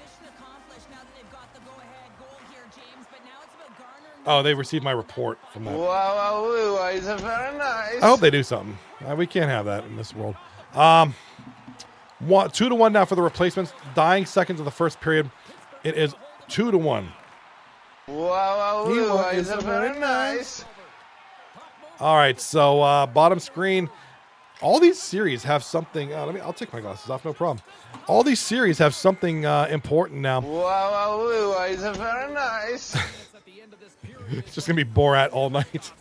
Oh, they received my report from that. Wow, it's a very nice. I hope they do something. We can't have that in this world. 2-1 now for the replacements. Dying seconds of the first period. It is 2-1. Wow, it's a very nice. All right, so bottom screen. All these series have something. I'll take my glasses off, no problem. All these series have something important now. Wow, it's a very nice. It's just gonna be Borat all night. It's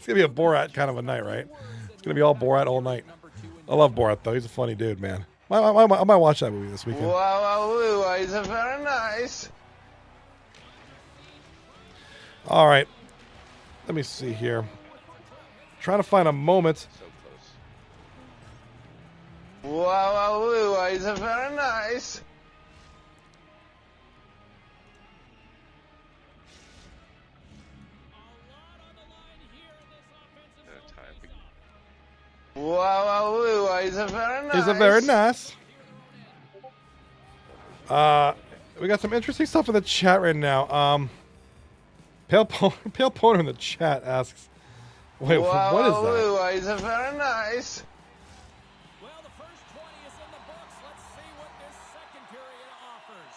gonna be a Borat kind of a night, right? It's gonna be all Borat all night. I love Borat though. He's a funny dude, man. I might watch that movie this weekend. Wow, it's a very nice. All right, let me see here. Trying to find a moment. Wow, it's very nice. Wow, it's very nice. Is a very nice. We got some interesting stuff in the chat right now. Pale Poner in the chat asks, "Wait, what is that?" Wow, it's very nice. Well, the first 20 is in the books. Let's see what this second period offers.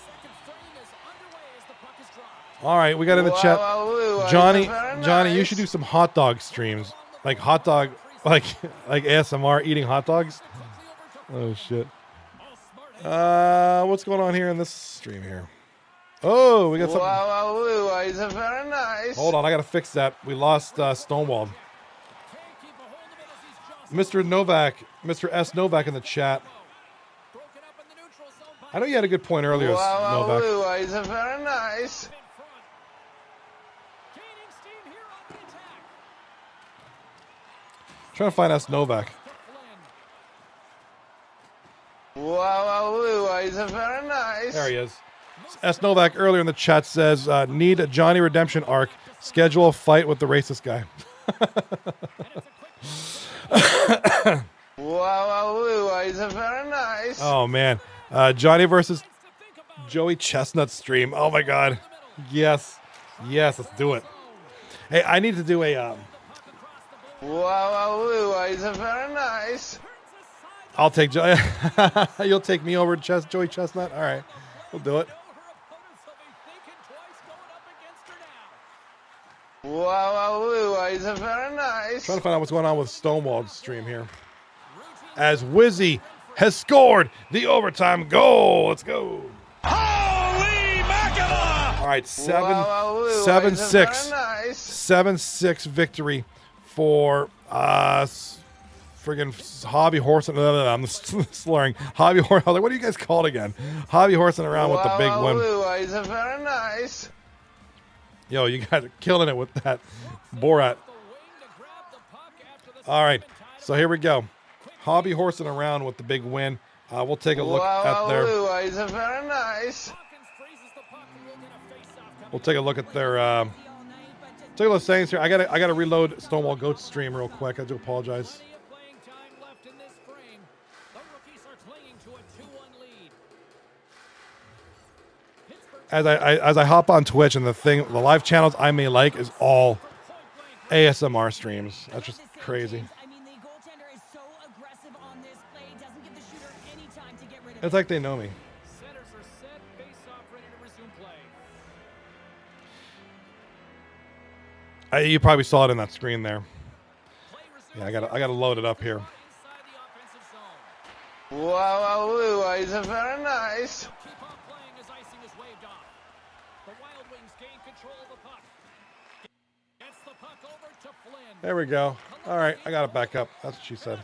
Second frame is underway as the puck is dropped. All right, we got in the chat. Wow, Johnny, very Johnny, you nice. should do some hot dog streams, like hot dog, like ASMR eating hot dogs. Oh shit. What's going on here in this stream here? Oh, we got something. Wow, it's very nice. Hold on, I gotta fix that. We lost Stonewall. Mr. Novak, Mr. S. Novak in the chat. I know you had a good point earlier, Novak. Wow, it's very nice. Trying to find S. Novak. Wow, it's very nice. There he is. S. Novak earlier in the chat says, need a Johnny Redemption arc. Schedule a fight with the racist guy. Wow, it's very nice. Oh, man. Johnny versus Joey Chestnut stream. Oh, my God. Yes. Yes, let's do it. Hey, I need to do a... Wow, it's very nice. I'll take Joey. You'll take me over Joey Chestnut? All right. We'll do it. Wow, it's very nice. Trying to find out what's going on with Stonewall's stream here. As Wizzy has scored the overtime goal. Let's go. Holy mackerel! All right, 7-6. Nice. 7-6 victory for friggin' Hobby Horsing. I'm slurring. Hobby Horse. I was like, what do you guys call it again? Hobby Horsing around with the big win. It's very nice. Yo, you guys are killing it with that Borat. All right, so here we go. Hobby Horsing around with the big win. We'll take a look at their. It's very nice. We'll take a look at their. Take a look at things here. I gotta reload Stonewall Goat's stream real quick. I do apologize. As I hop on Twitch and the live channels I may like is all ASMR streams. That's just crazy. It's like they know me. You probably saw it in that screen there. Yeah, I gotta load it up here. Wow, it's very nice. There we go. All right, I got it back up. That's what she said.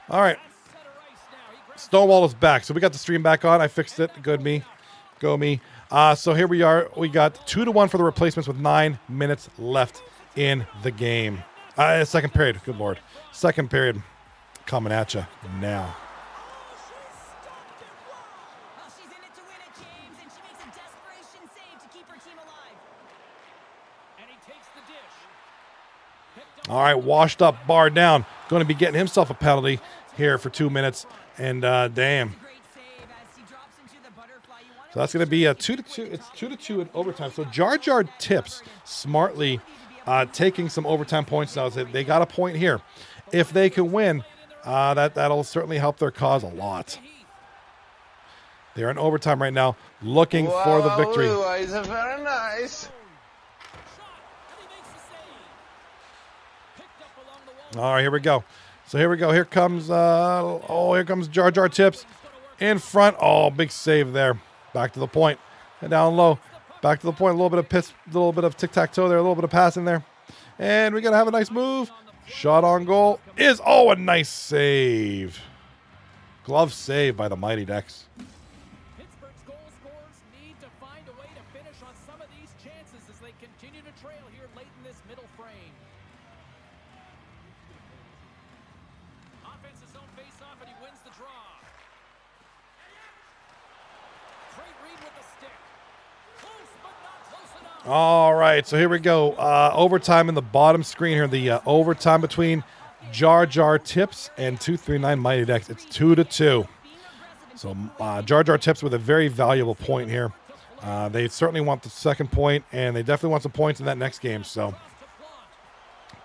All right. Stonewall is back. So we got the stream back on. I fixed it. Good me. Go me. So here we are. We got 2-1 for the replacements with 9 minutes left in the game. Second period. Good Lord. Second period coming at you now. All right, washed up, bar down. Going to be getting himself a penalty here for 2 minutes. And damn. So that's going to be a 2-2. It's 2-2 in overtime. So Jar Jar Tips smartly taking some overtime points now. They got a point here. If they can win, that'll certainly help their cause a lot. They're in overtime right now, looking for the victory. It's very nice. All right, here we go. So here we go. Here comes here comes Jar Jar Tips in front. Oh, big save there. Back to the point and down low. Back to the point. A little bit of tic-tac-toe there. A little bit of passing there. And we're going to have a nice move. Shot on goal is, a nice save. Glove save by the Mighty Ducks. Pittsburgh's goal scorers need to find a way to finish on some of these chances as they continue to trail here late in this middle frame. All right, so here we go. Overtime in the bottom screen here. The overtime between Jar Jar Tips and 239 Mighty Ducks. It's 2-2. So Jar Jar Tips with a very valuable point here. They certainly want the second point, and they definitely want some points in that next game. So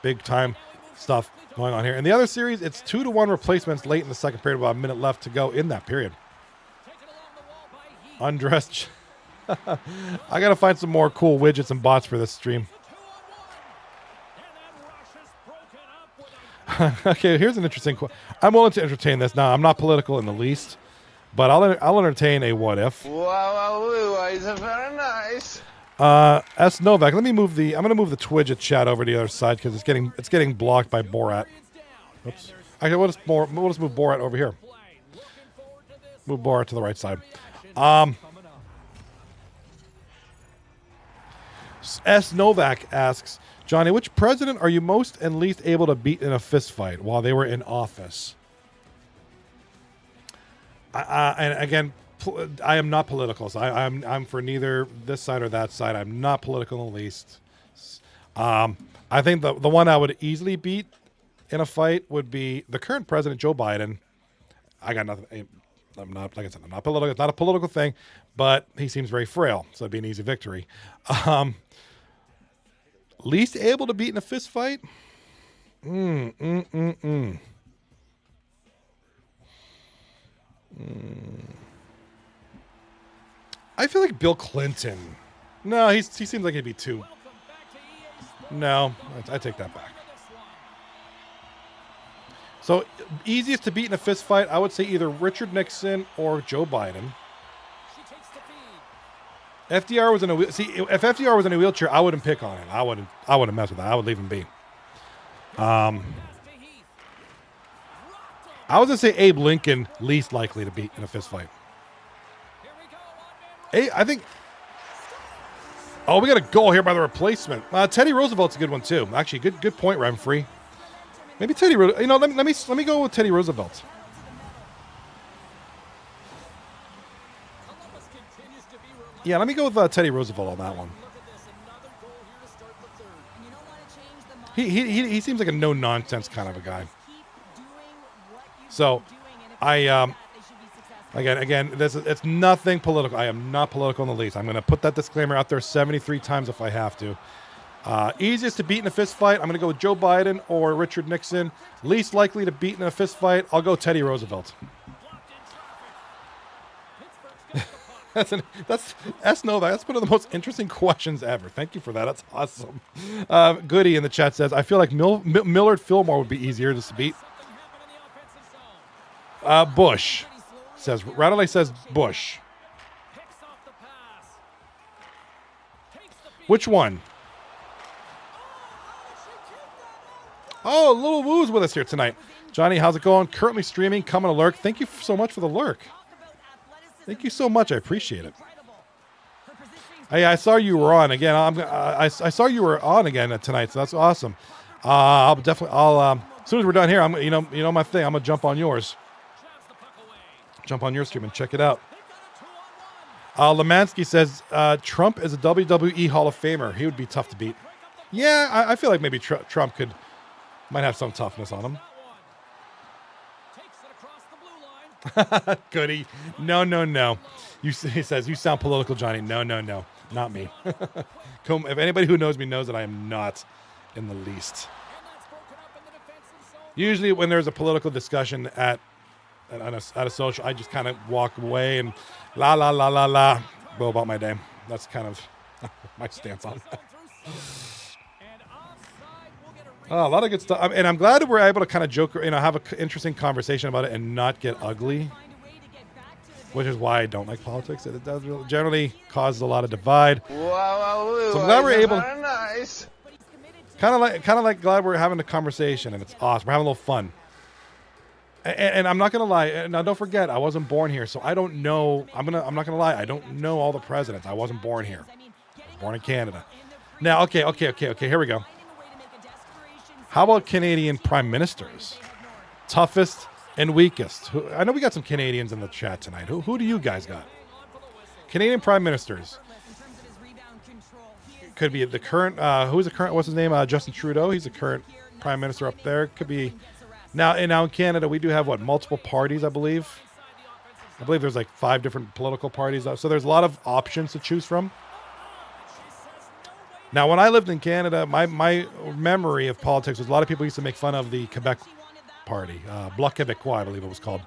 big time stuff going on here. In the other series, it's 2-1 replacements late in the second period, about a minute left to go in that period. Undressed. I got to find some more cool widgets and bots for this stream. Okay, here's an interesting question. I'm willing to entertain this. Now, I'm not political in the least, but I'll entertain a what if. Wow, is very nice. S Novak, I'm gonna move the Twidget chat over to the other side because it's getting blocked by Borat. Oops. Okay, we'll just move Borat over here. Move Borat to the right side. S Novak asks, Johnny, which president are you most and least able to beat in a fist fight while they were in office? And again, I am not political, so I'm for neither this side or that side. I'm not political in the least. I think the one I would easily beat in a fight would be the current president, Joe Biden. I got nothing. I'm not, like I said, I'm not political. It's not a political thing, but he seems very frail, so it'd be an easy victory. Least able to beat in a fist fight? I feel like Bill Clinton. No, he seems like he'd be too. No, I take that back. So, easiest to beat in a fist fight, I would say either Richard Nixon or Joe Biden. FDR was in a if FDR was in a wheelchair, I wouldn't pick on him. I wouldn't mess with that. I would leave him be. I was gonna say Abe Lincoln least likely to beat in a fist fight. I think. Oh, we got a goal here by the replacement. Teddy Roosevelt's a good one too. Actually, good point, Remfree. Maybe Teddy. You know, let me go with Teddy Roosevelt. Yeah, let me go with Teddy Roosevelt on that one. He seems like a no nonsense kind of a guy. So, again, it's nothing political. I am not political in the least. I'm going to put that disclaimer out there 73 times if I have to. Easiest to beat in a fist fight, I'm going to go with Joe Biden or Richard Nixon. Least likely to beat in a fist fight, I'll go Teddy Roosevelt. That's Novak. That's one of the most interesting questions ever. Thank you for that. That's awesome. Goody in the chat says, I feel like Millard Fillmore would be easier to beat. Bush says, Radley says Bush. Which one? Oh, Little Woo's with us here tonight. Johnny, how's it going? Currently streaming, coming to lurk. Thank you so much for the lurk. Thank you so much. I appreciate it. Hey, I saw you were on again. I saw you were on again tonight, so that's awesome. I'll as soon as we're done here, I'm you know my thing. I'm gonna jump on yours. Jump on your stream and check it out. Lemansky says Trump is a WWE Hall of Famer. He would be tough to beat. Yeah, I feel like maybe Trump might have some toughness on him. Goody. No. He says, you sound political, Johnny. No. Not me. If anybody who knows me knows that I am not in the least. Usually when there's a political discussion at a social, I just kind of walk away and go about my day. That's kind of my stance on that. Oh, a lot of good stuff. And I'm glad that we're able to kind of joke, have an interesting conversation about it and not get ugly, which is why I don't like politics. It does generally cause a lot of divide. Wow, so I'm glad we're able. Very nice. Kind of like glad we're having a conversation and it's awesome. We're having a little fun. And I'm not gonna lie. Now, don't forget, I wasn't born here, so I don't know. I'm not gonna lie. I don't know all the presidents. I wasn't born here. I was born in Canada. Now, okay. Here we go. How about Canadian prime ministers? Toughest and weakest. I know we got some Canadians in the chat tonight. Who do you guys got? Canadian prime ministers. Could be the current. Who's the current? What's his name? Justin Trudeau. He's the current prime minister up there. Could be. Now in Canada, we do have multiple parties, I believe. I believe there's like 5 different political parties. So there's a lot of options to choose from. Now, when I lived in Canada, my memory of politics was a lot of people used to make fun of the Quebec party, Bloc Québécois, I believe it was called.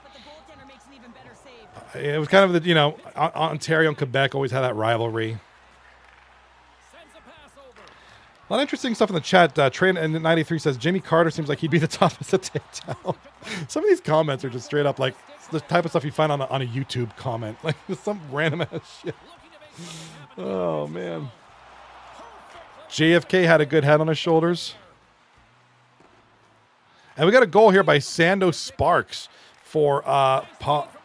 It was kind of the, Ontario and Quebec always had that rivalry. A lot of interesting stuff in the chat. Train93 says, Jimmy Carter seems like he'd be the toughest to take down. Some of these comments are just straight up like the type of stuff you find on a YouTube comment. Like some random ass shit. Oh, man. JFK had a good head on his shoulders. And we got a goal here by Sando Sparks for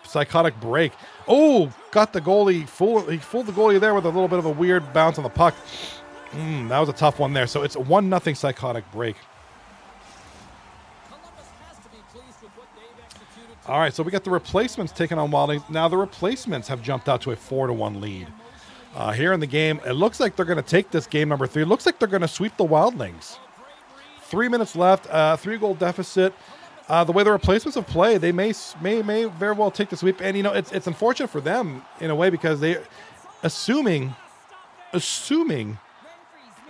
psychotic break. Oh, got the goalie. He fooled the goalie there with a little bit of a weird bounce on the puck. That was a tough one there. So it's 1-0 psychotic break. All right, so we got the replacements taking on Wildings. Now the replacements have jumped out to a 4-1 lead. Here in the game, it looks like they're going to take this game number 3. It looks like they're going to sweep the Wildlings. 3 minutes left, 3-goal deficit. The way the replacements have played, they may very well take the sweep. And, it's unfortunate for them in a way because they, assuming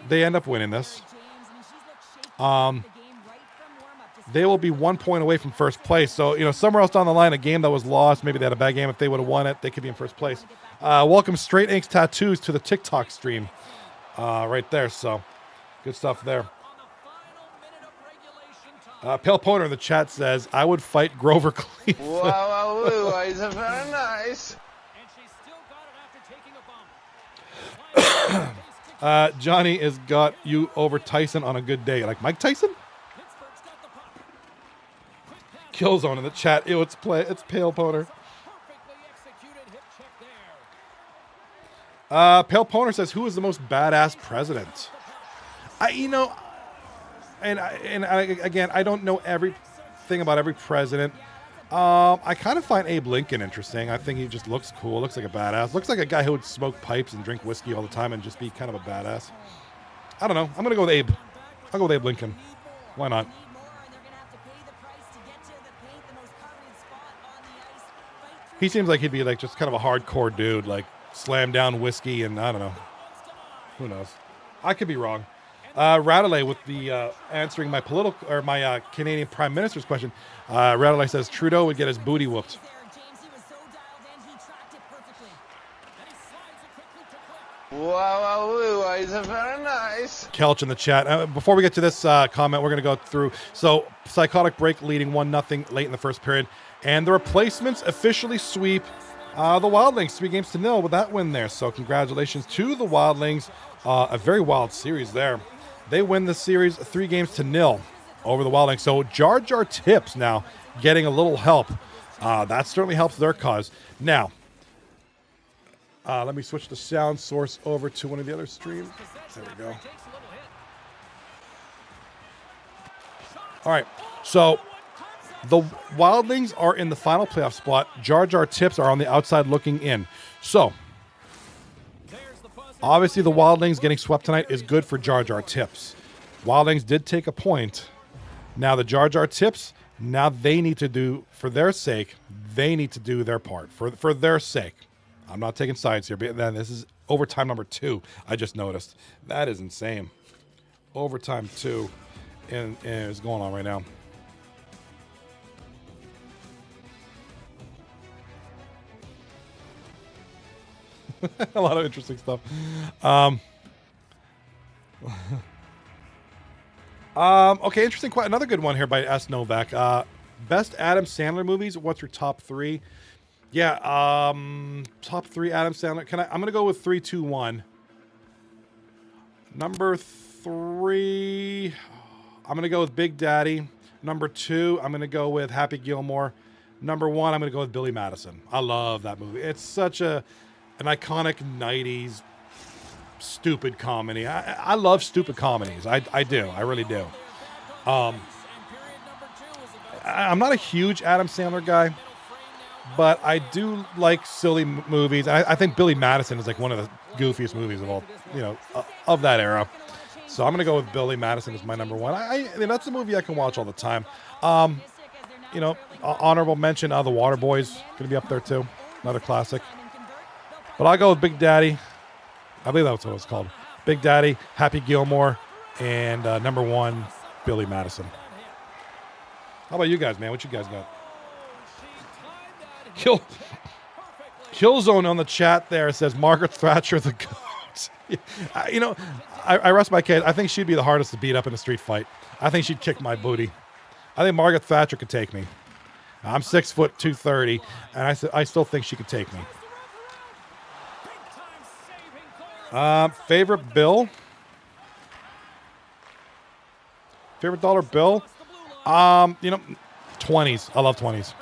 they end up winning this, they will be 1 point away from first place. So, somewhere else down the line, a game that was lost, maybe they had a bad game. If they would have won it, they could be in first place. Welcome Straight Inks Tattoos to the TikTok stream right there. So, good stuff there. Pale Poner in the chat says, I would fight Grover Cleveland. Wow, is very nice. Johnny has got you over Tyson on a good day. Like Mike Tyson? Killzone in the chat. Ew, it's Pale Poner. Pale Poner says, who is the most badass president? Again, I don't know everything about every president. I kind of find Abe Lincoln interesting. I think he just looks cool. Looks like a badass. Looks like a guy who would smoke pipes and drink whiskey all the time and just be kind of a badass. I don't know. I'm going to go with Abe. I'll go with Abe Lincoln. Why not? He seems like he'd be like just kind of a hardcore dude, like slam down whiskey and I don't know. Who knows? I could be wrong. Radley with the answering my Canadian Prime Minister's question. Radley says Trudeau would get his booty whooped. Wow, is very nice. Kelch in the chat. Before we get to this comment, we're going to go through. So, psychotic break leading 1-0 late in the first period. And the replacements officially sweep the Wildlings 3-0 with that win there. So, congratulations to the Wildlings. A very wild series there. They win the series 3-0 over the Wildlings. So, Jar Jar Tips now getting a little help. That certainly helps their cause. Now, let me switch the sound source over to one of the other streams. There we go. All right. So, the Wildlings are in the final playoff spot. Jar Jar Tips are on the outside looking in. So, obviously the Wildlings getting swept tonight is good for Jar Jar Tips. Wildlings did take a point. Now the Jar Jar Tips, now they need to do, for their sake, they need to do their part. For their sake. I'm not taking sides here, but then this is overtime number 2, I just noticed. That is insane. Overtime 2 is going on right now. A lot of interesting stuff. Okay, interesting. Another good one here by S. Novak. Best Adam Sandler movies. What's your top 3? Yeah, top 3 Adam Sandler. I'm going to go with 3, 2, 1. Number 3, I'm going to go with Big Daddy. Number 2, I'm going to go with Happy Gilmore. Number 1, I'm going to go with Billy Madison. I love that movie. It's such an iconic 90s stupid comedy. I love stupid comedies. I do. I really do. I'm not a huge Adam Sandler guy. but I do like silly movies. I think Billy Madison is like one of the goofiest movies of all, of that era. So I'm gonna go with Billy Madison as my number one. I mean, that's a movie I can watch all the time. Honorable mention, The Water Boys, gonna be up there too, another classic. But I'll go with Big Daddy. I believe that's what it's called. Big Daddy, Happy Gilmore, and number one, Billy Madison. How about you guys, man? What you guys got? Killzone on the chat there says Margaret Thatcher the GOAT. I rest my case. I think she'd be the hardest to beat up in a street fight. I think she'd kick my booty. I think Margaret Thatcher could take me. I'm 6 foot 230, and I still think she could take me. Favorite bill? Favorite dollar bill? 20s. I love 20s.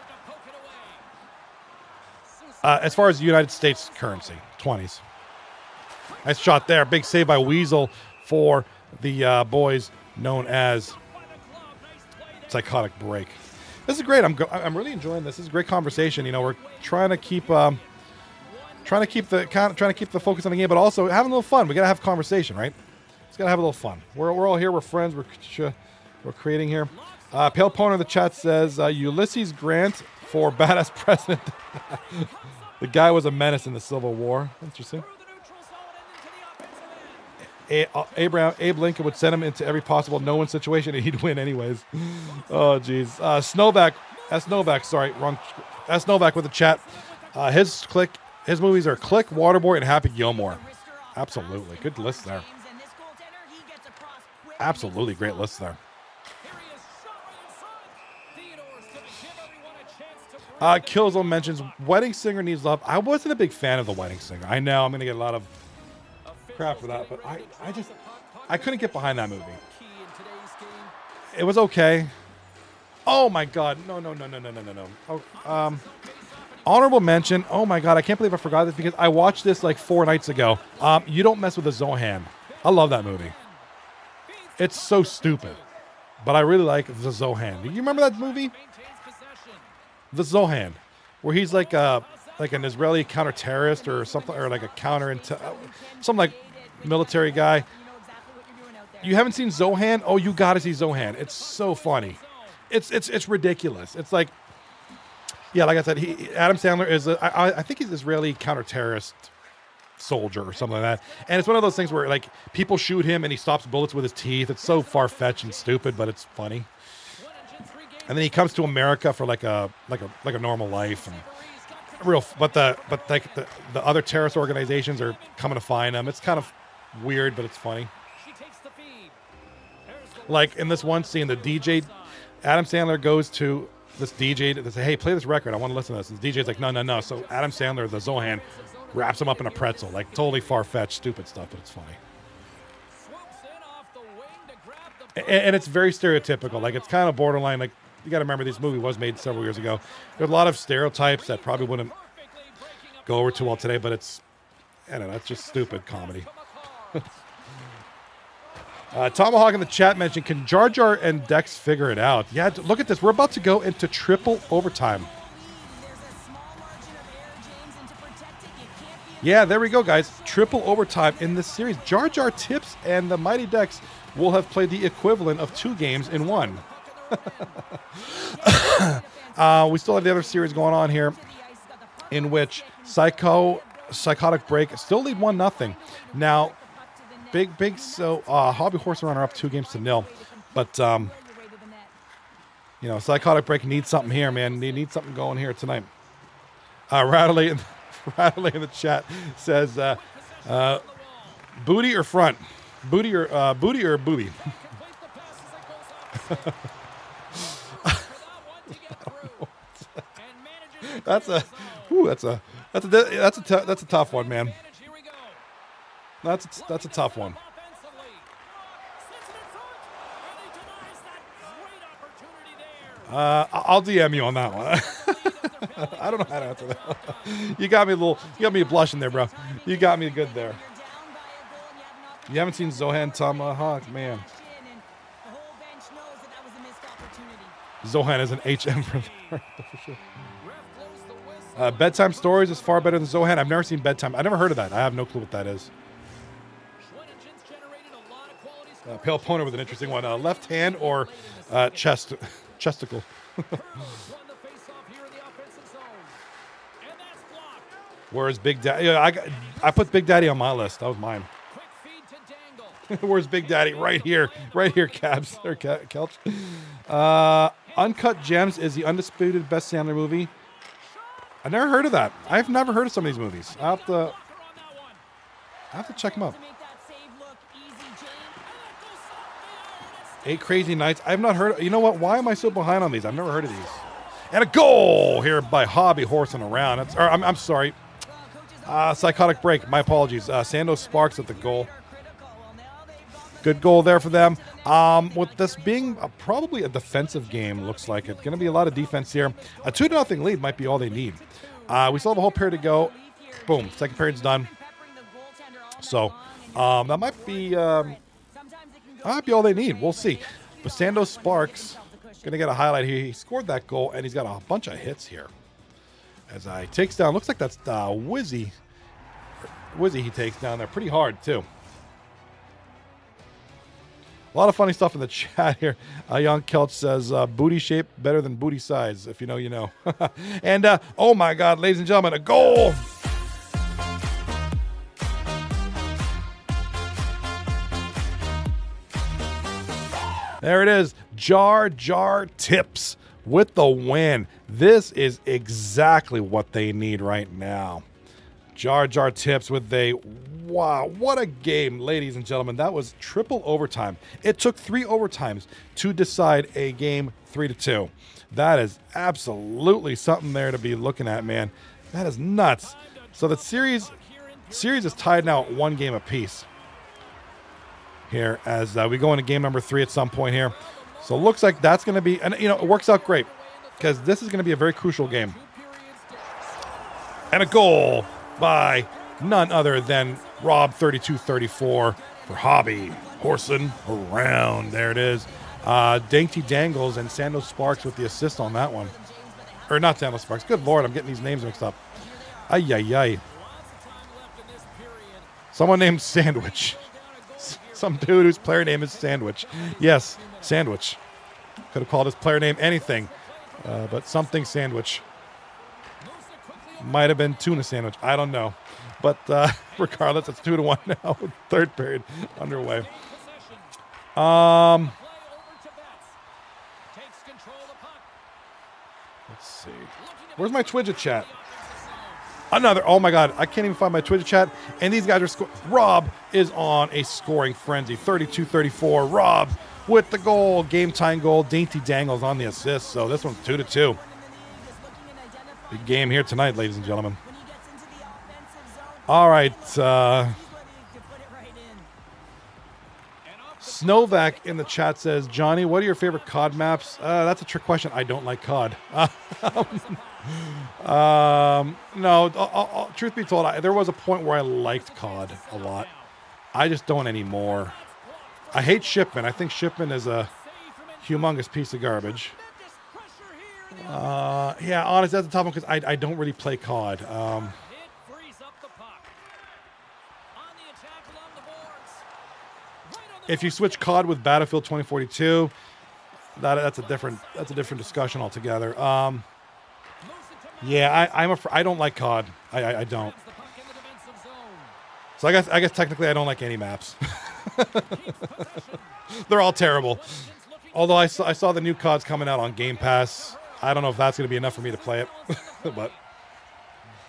As far as United States currency, 20s. Nice shot there. Big save by Weasel for the boys known as Psychotic Break. This is great. I'm really enjoying this. This is a great conversation. We're trying to keep the focus on the game, but also having a little fun. We gotta have conversation, right? Just gotta have a little fun. We're all here. We're friends. We're creating here. Pale Poner in the chat says Ulysses Grant for badass president. The guy was a menace in the Civil War. Interesting. Abe Lincoln would send him into every possible no-win situation, and he'd win anyways. Oh, jeez. Snowback. Sorry, wrong. Snowback with the chat. His movies are Click, Waterboy, and Happy Gilmore. Absolutely. Good list there. Absolutely great list there. Killzone mentions Wedding Singer Needs Love. I wasn't a big fan of The Wedding Singer. I know I'm going to get a lot of crap for that, but I couldn't get behind that movie. It was okay. Oh my God. No. Oh, honorable mention. Oh my God. I can't believe I forgot this because I watched this like 4 nights ago. You Don't Mess with the Zohan. I love that movie. It's so stupid, but I really like the Zohan. Do you remember that movie? The Zohan, where he's like an Israeli counter-terrorist or something, or like a some like military guy. You haven't seen Zohan? Oh, you gotta see Zohan. It's so funny. It's ridiculous. It's like, yeah, like I said, Adam Sandler is I think he's Israeli counter-terrorist soldier or something like that. And it's one of those things where like people shoot him and he stops bullets with his teeth. It's so far-fetched and stupid, but it's funny. And then he comes to America for like a normal life and but the other terrorist organizations are coming to find him. It's kind of weird, but it's funny. Like in this one scene, the DJ, Adam Sandler goes to this DJ to say, "Hey, play this record. I want to listen to this." And the DJ's like, "No." So Adam Sandler, the Zohan, wraps him up in a pretzel, like totally far-fetched, stupid stuff, but it's funny. And it's very stereotypical. Like it's kind of borderline. Like you got to remember, this movie was made several years ago. There's a lot of stereotypes that probably wouldn't go over too well today, but it's just stupid comedy. Tomahawk in the chat mentioned, can Jar Jar and Dex figure it out? Yeah, look at this. We're about to go into triple overtime. Yeah, there we go, guys. Triple overtime in this series. Jar Jar Tips and the Mighty Dex will have played the equivalent of 2 games in 1. We still have the other series going on here, in which Psychotic Break still lead 1-0. Now, so Hobby Horse Runner up 2-0, but Psychotic Break needs something here, man. They need something going here tonight. Rattly in the chat says, booty or front? Booty or booby? That's a tough one, man. That's a tough one. I'll DM you on that one. I don't know how to answer that. You got me blushing there, bro. You got me good there. You haven't seen Zohan Tomahawk, man. Zohan is an HM for sure. Bedtime Stories is far better than Zohan. I've never seen Bedtime. I never heard of that. I have no clue what that is. Pale Poner with an interesting one. Left hand or chesticle. Where's Big Daddy? Yeah, I put Big Daddy on my list. That was mine. Where's Big Daddy? Right here, Cabs or Kelch. Uncut Gems is the undisputed best Sandler movie. I never heard of that. I've never heard of some of these movies. I have to check them out. 8 Crazy Nights. I've not heard. You know what? Why am I so behind on these? I've never heard of these. And a goal here by Hobby horsing around. I'm sorry. Psychotic break. My apologies. Sando Sparks at the goal. Good goal there for them. With this being probably a defensive game, looks like it's going to be a lot of defense here. A 2-0 lead might be all they need. We still have a whole period to go. Boom. Second period's done. So that might be all they need. We'll see. But Sando Sparks going to get a highlight here. He scored that goal, and he's got a bunch of hits here. As he takes down, looks like that's Wizzy. Wizzy he takes down there pretty hard, too. A lot of funny stuff in the chat here. Young Kelch says, booty shape better than booty size. If you know, you know. And, oh my God, ladies and gentlemen, a goal. There it is. Jar Jar Tips with the win. This is exactly what they need right now. Jar Jar Tips with a wow, what a game, ladies and gentlemen. That was triple overtime. It took 3 overtimes to decide a game 3-2. That is absolutely something there to be looking at, man. That is nuts. So the series is tied now at 1 game apiece here as we go into game number 3 at some point here. So it looks like that's going to be, and you know, it works out great because this is going to be a very crucial game. And a goal by none other than Rob 32-34 for Hobby. Horsing around. There it is. Dainty Dangles and Sando Sparks with the assist on that one. Or not Sando Sparks. Good Lord, I'm getting these names mixed up. Ay, ay, ay. Someone named Sandwich. Some dude whose player name is Sandwich. Yes, Sandwich. Could have called his player name anything, but something Sandwich. Might have been tuna sandwich. I don't know. But regardless, it's 2-1 now. Third period underway. Let's see. Where's my Twidget chat? Another. Oh my God. I can't even find my Twidget chat. And these guys are scoring. Rob is on a scoring frenzy. 32-34. Rob with the goal. Game time goal. Dainty Dangles on the assist. So this one's 2-2. Big game here tonight, ladies and gentlemen. All right. Snowvac in the chat says, Johnny, what are your favorite COD maps? That's a trick question. I don't like COD. No, truth be told, there was a point where I liked COD a lot. I just don't anymore. I hate Shipment. I think Shipment is a humongous piece of garbage. Yeah, honestly, that's a tough one because I don't really play COD. If you switch COD with Battlefield 2042, that's a different discussion altogether. Yeah, I don't like COD. I don't. So I guess technically I don't like any maps. They're all terrible. Although I saw the new COD's coming out on Game Pass. I don't know if that's going to be enough for me to play it. But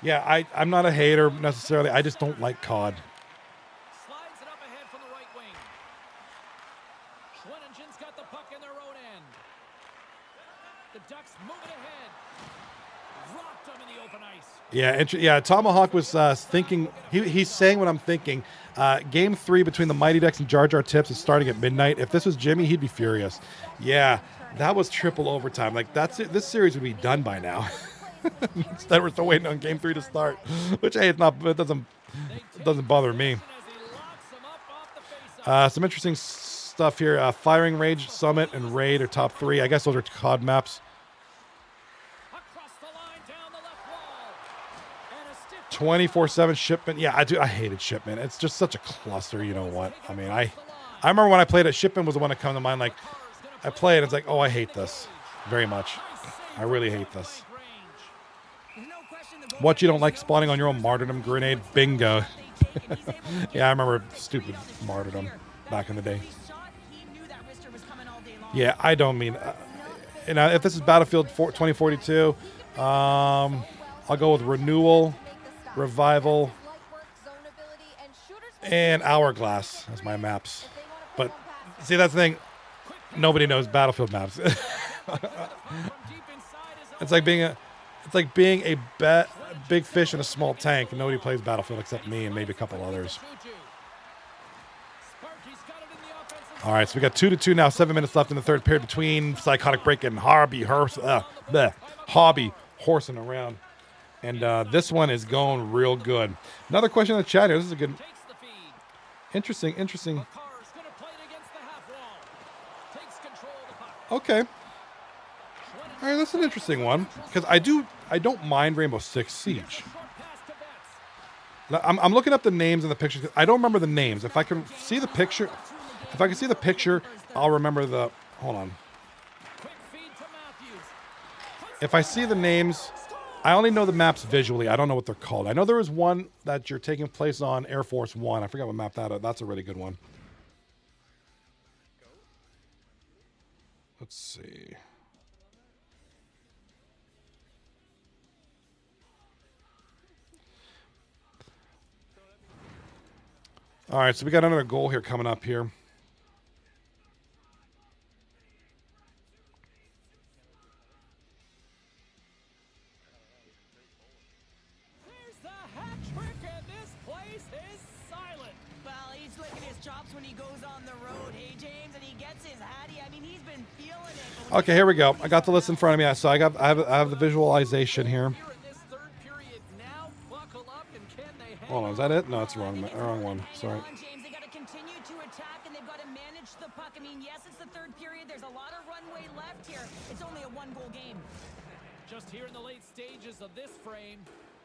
yeah, I'm not a hater necessarily. I just don't like COD. Slides it up ahead from the right wing. Schwenningen's got the puck in their own end. The Ducks moving ahead. Rocked them in the open ice. Yeah, Tomahawk was thinking. He's saying what I'm thinking. Game 3 between the Mighty Ducks and Jar Jar Tips is starting at midnight. If this was Jimmy, he'd be furious. Yeah, that was triple overtime. Like that's it. This series would be done by now. Instead, we're still waiting on Game 3 to start. Which hey, it doesn't bother me. Some interesting stuff here. Firing Range, Summit, and Raid are top 3. I guess those are COD maps. 24/7 Shipment. Yeah, I hated Shipment. It's just such a cluster. You know what? I mean, I remember when I played it, Shipment was the one that came to mind. Like, I play it, it's like, oh, I hate this very much. I really hate this. What, you don't like spawning on your own martyrdom grenade? Bingo. Yeah, I remember stupid martyrdom back in the day. Yeah, I don't mean... if this is Battlefield 2042, I'll go with Renewal, Revival, and Hourglass as my maps. But, see, that's the thing. Nobody knows Battlefield maps. It's like being a big fish in a small tank, and nobody plays Battlefield except me and maybe a couple others. All right, so we got 2-2 now. 7 minutes left in the third period between Psychotic Break and Hobby horsing around. And this one is going real good. Another question in the chat here. This is a good, interesting. Okay. All right, that's an interesting one because I don't mind Rainbow Six Siege. I'm looking up the names and the pictures. I don't remember the names. If I can see the picture, I'll remember the. Hold on. If I see the names, I only know the maps visually. I don't know what they're called. I know there was one that you're taking place on Air Force One. I forgot what map that is. That's a really good one. Let's see. All right, so we got another goal here coming up here. There's the hat trick, and this place is silent. Well, he's licking his chops when he goes on the road, hey, James, and he gets his hattie. I mean, he's been feeling it. Okay, here we go. I got the list in front of me. So I have the visualization here. Hold on, is that it? No, it's the wrong one. Sorry. James, they got to continue to attack and they've got to manage the puck. I mean, yes, it's the third period. There's a lot of runway left here. It's only a one-goal game. Just here in the late stages of this frame,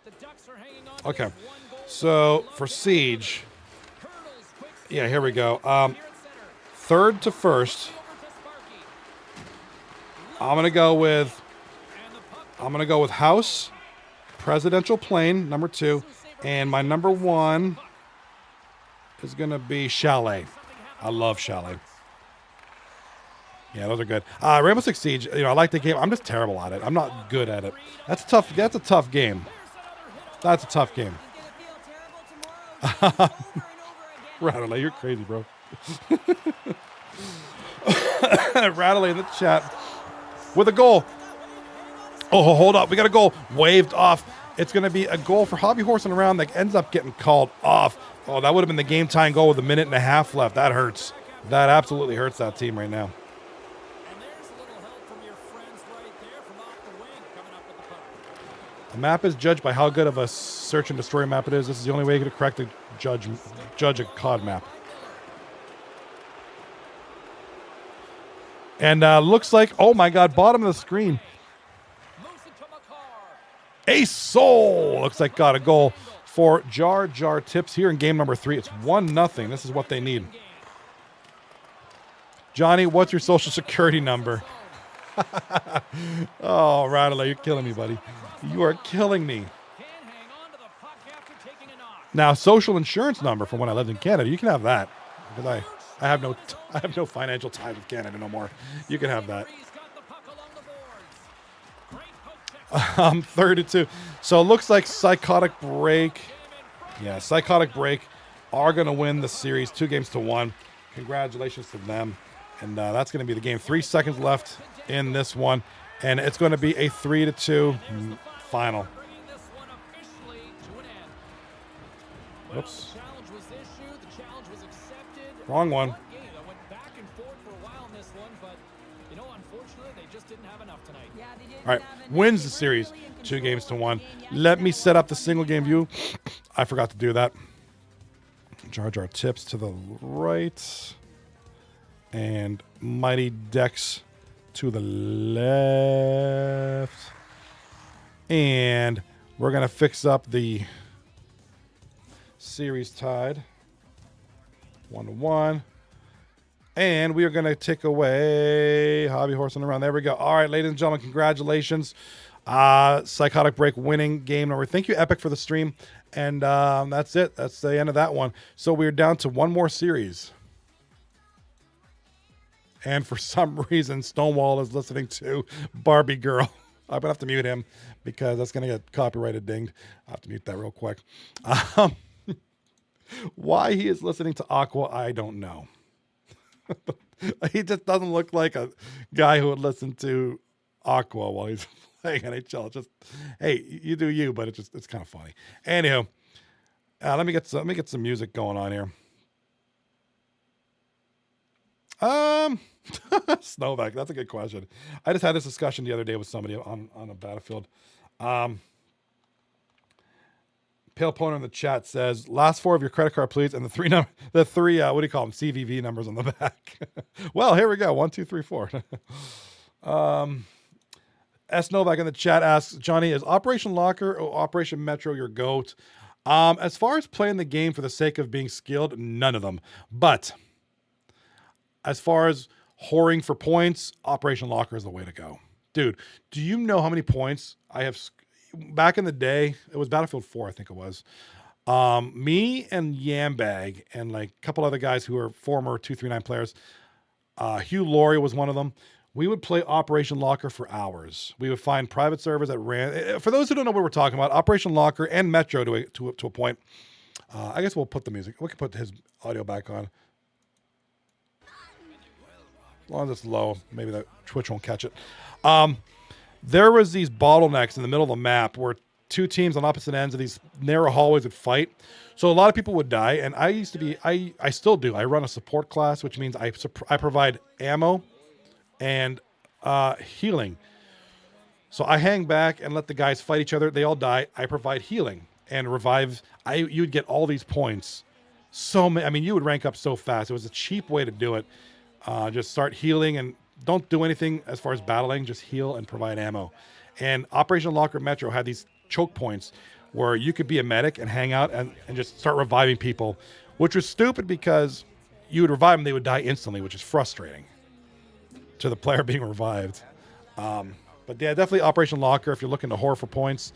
the Ducks are hanging on. Okay, so for Siege, yeah, here we go. Third to first, I'm gonna go with House, Presidential Plane, number 2. And my number 1 is going to be Chalet. I love Chalet. Yeah, those are good. Rainbow Six Siege, I like the game. I'm just terrible at it. I'm not good at it. That's a tough game. That's a tough game. Rattler, you're crazy, bro. Rattler in the chat with a goal. Oh, hold up. We got a goal. Waved off. It's going to be a goal for Hobby Horsing Around that ends up getting called off. Oh, that would have been the game-tying goal with 1.5 minutes left. That hurts. That absolutely hurts that team right now. And there's a little help from your friends right there from off the wing coming up with the puck. The map is judged by how good of a search and destroy map it is. This is the only way to correctly judge a COD map. And looks like, oh my God, bottom of the screen. Ace Soul looks like got a goal for Jar Jar Tips here in game number 3. It's 1-0. This is what they need. Johnny, what's your social security number? Oh, Rattler, you're killing me, buddy. You are killing me. Now, social insurance number from when I lived in Canada, you can have that because I have no financial ties with Canada no more. You can have that. 32. So it looks like Psychotic Break. Yeah, Psychotic Break are going to win the series 2-1. Congratulations to them. And that's going to be the game. 3 seconds left in this one. And it's going to be a 3-2 final. Oops. Wrong one. All right, wins the series 2-1. Let me set up the single game view. I forgot to do that. Jar Jar Tips to the right. And Mighty Dex to the left. And we're going to fix up the Series tied. 1-1. And we are going to take away Hobby Horsing around. There we go. All right, ladies and gentlemen, congratulations. Psychotic Break winning game number. Thank you, Epic, for the stream. And that's it. That's the end of that one. So we're down to one more series. And for some reason, Stonewall is listening to Barbie Girl. I'm going to have to mute him because that's going to get copyrighted dinged. I'll have to mute that real quick. Why he is listening to Aqua, I don't know. He just doesn't look like a guy who would listen to Aqua while he's playing NHL. Just, hey, you do you, but it's kind of funny. Anywho, let me get some music going on here. Snowback, that's a good question. I just had this discussion the other day with somebody on a Battlefield. Pale Poner in the chat says, last 4 of your credit card, please, and the three what do you call them? CVV numbers on the back. Well, here we go. 1, 2, 3, 4. S. Novak in the chat asks, Johnny, is Operation Locker or Operation Metro your GOAT? As far as playing the game for the sake of being skilled, none of them. But as far as whoring for points, Operation Locker is the way to go. Dude, do you know how many points I have? Back in the day, it was Battlefield 4, I think it was. Me and Yambag and like a couple other guys who are former 239 players. Hugh Laurie was one of them. We would play Operation Locker for hours. We would find private servers that ran. For those who don't know what we're talking about, Operation Locker and Metro to a point. I guess we'll put the music. We can put his audio back on. As long as it's low, maybe that Twitch won't catch it. There was these bottlenecks in the middle of the map where 2 teams on opposite ends of these narrow hallways would fight. So a lot of people would die. And I used to be, I still do. I run a support class, which means I provide ammo and healing. So I hang back and let the guys fight each other. They all die. I provide healing and revive. You'd get all these points. So many, I mean, you would rank up so fast. It was a cheap way to do it. Just start healing and don't do anything as far as battling, just heal and provide ammo. And Operation Locker Metro had these choke points where you could be a medic and hang out and just start reviving people, which was stupid because you would revive them, they would die instantly, which is frustrating to the player being revived. But yeah, definitely Operation Locker if you're looking to whore for points.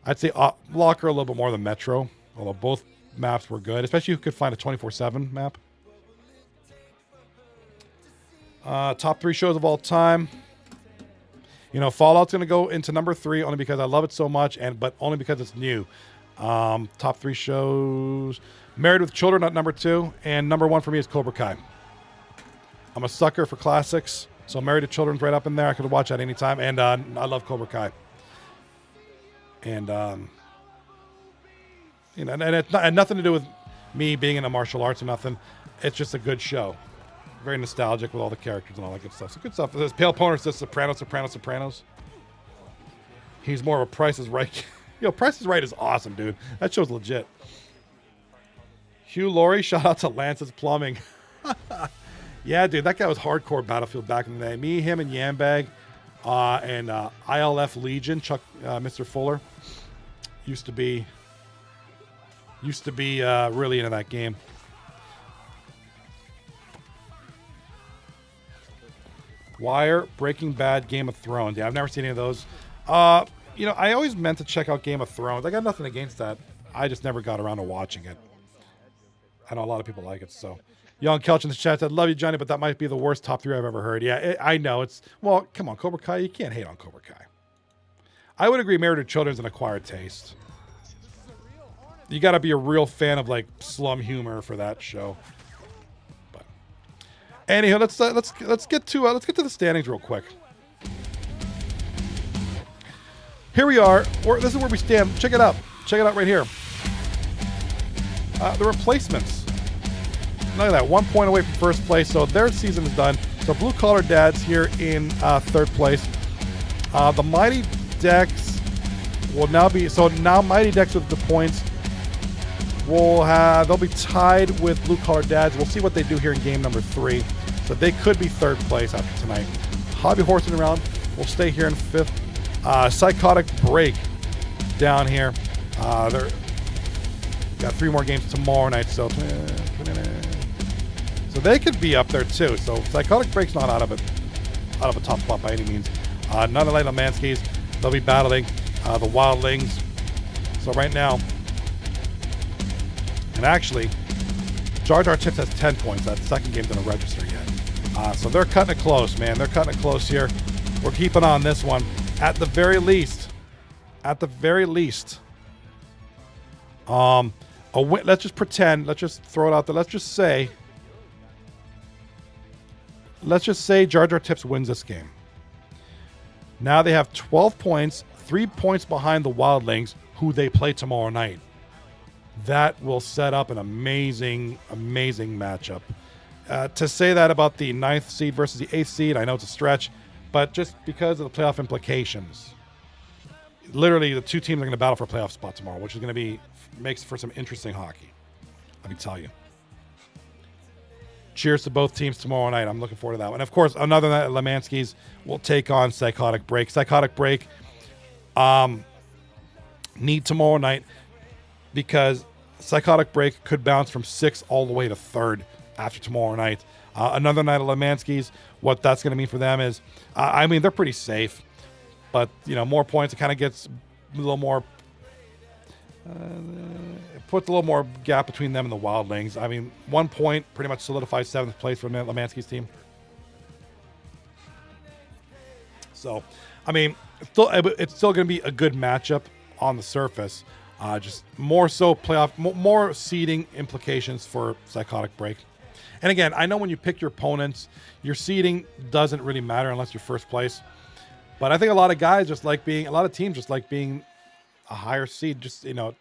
I'd say Locker a little bit more than Metro, although both maps were good, especially if you could find a 24/7 map. Top 3 shows of all time. You know, Fallout's going to go into number 3 only because I love it so much, but only because it's new. Top 3 shows. Married with Children at number 2, and number 1 for me is Cobra Kai. I'm a sucker for classics, so Married to Children's right up in there. I could watch that anytime, and I love Cobra Kai. And you know, and it's not, and nothing to do with me being into martial arts or nothing. It's just a good show. Very nostalgic with all the characters and all that good stuff. So good stuff. This Pale Poner says Sopranos. He's more of a Price is Right. Yo, Price is Right is awesome, dude. That show's legit. Hugh Laurie, shout out to Lance's Plumbing. Yeah, dude, that guy was hardcore Battlefield back in the day. Me, him, and Yambag, and ILF Legion, Chuck, Mr. Fuller, used to be really into that game. Wire, Breaking Bad, Game of Thrones. Yeah, I've never seen any of those. You know, I always meant to check out Game of Thrones. I got nothing against that. I just never got around to watching it. I know a lot of people like it, so. Young Kelch in the chat said, love you, Johnny, but that might be the worst top 3 I've ever heard. Yeah, I know. Well, come on, Cobra Kai. You can't hate on Cobra Kai. I would agree Married to Children's an acquired taste. You got to be a real fan of, like, slum humor for that show. Anyhow, let's get to the standings real quick. Here we are. This is where we stand. Check it out. Check it out right here. The replacements. Look at that. 1 point away from first place. So their season is done. So Blue Collar Dads here in third place. The Mighty Ducks will now be now Mighty Ducks with the points. They'll be tied with Blue Collar Dads. We'll see what they do here in game number 3. So they could be third place after tonight. Hobby Horsing around. We'll stay here in 5th. Psychotic Break down here. Got 3 more games tomorrow night, so they could be up there too. So Psychotic Break's not out of a top spot by any means. None of the Light Lemanskis, they'll be battling the Wildlings. So right now, and actually, Jar Jar Tips has 10 points. That second game didn't register yet. So they're cutting it close, man. They're cutting it close here. We're keeping on this one. At the very least, a win, let's just pretend, let's just throw it out there. Let's just say Jar Jar Tips wins this game. Now they have 12 points, 3 points behind the Wildlings, who they play tomorrow night. That will set up an amazing matchup. To say that about the 9th seed versus the 8th seed, I know it's a stretch, but just because of the playoff implications, literally the 2 teams are going to battle for a playoff spot tomorrow, which is going to makes for some interesting hockey. Let me tell you. Cheers to both teams tomorrow night. I'm looking forward to that one. And of course, another night, Lemanskis will take on Psychotic Break. Psychotic Break need tomorrow night because Psychotic Break could bounce from 6th all the way to 3rd after tomorrow night. Another night of Lemanskis, what that's going to mean for them is, I mean, they're pretty safe, but, more points, it kind of gets a little more, it puts a little more gap between them and the Wildlings. I mean, 1 point pretty much solidifies 7th place for Lemanski's team. So, I mean, it's still going to be a good matchup on the surface. Just more so playoff, more seeding implications for Psychotic Break. And again, I know when you pick your opponents, your seeding doesn't really matter unless you're first place. But I think a lot of teams just like being a higher seed. Just, it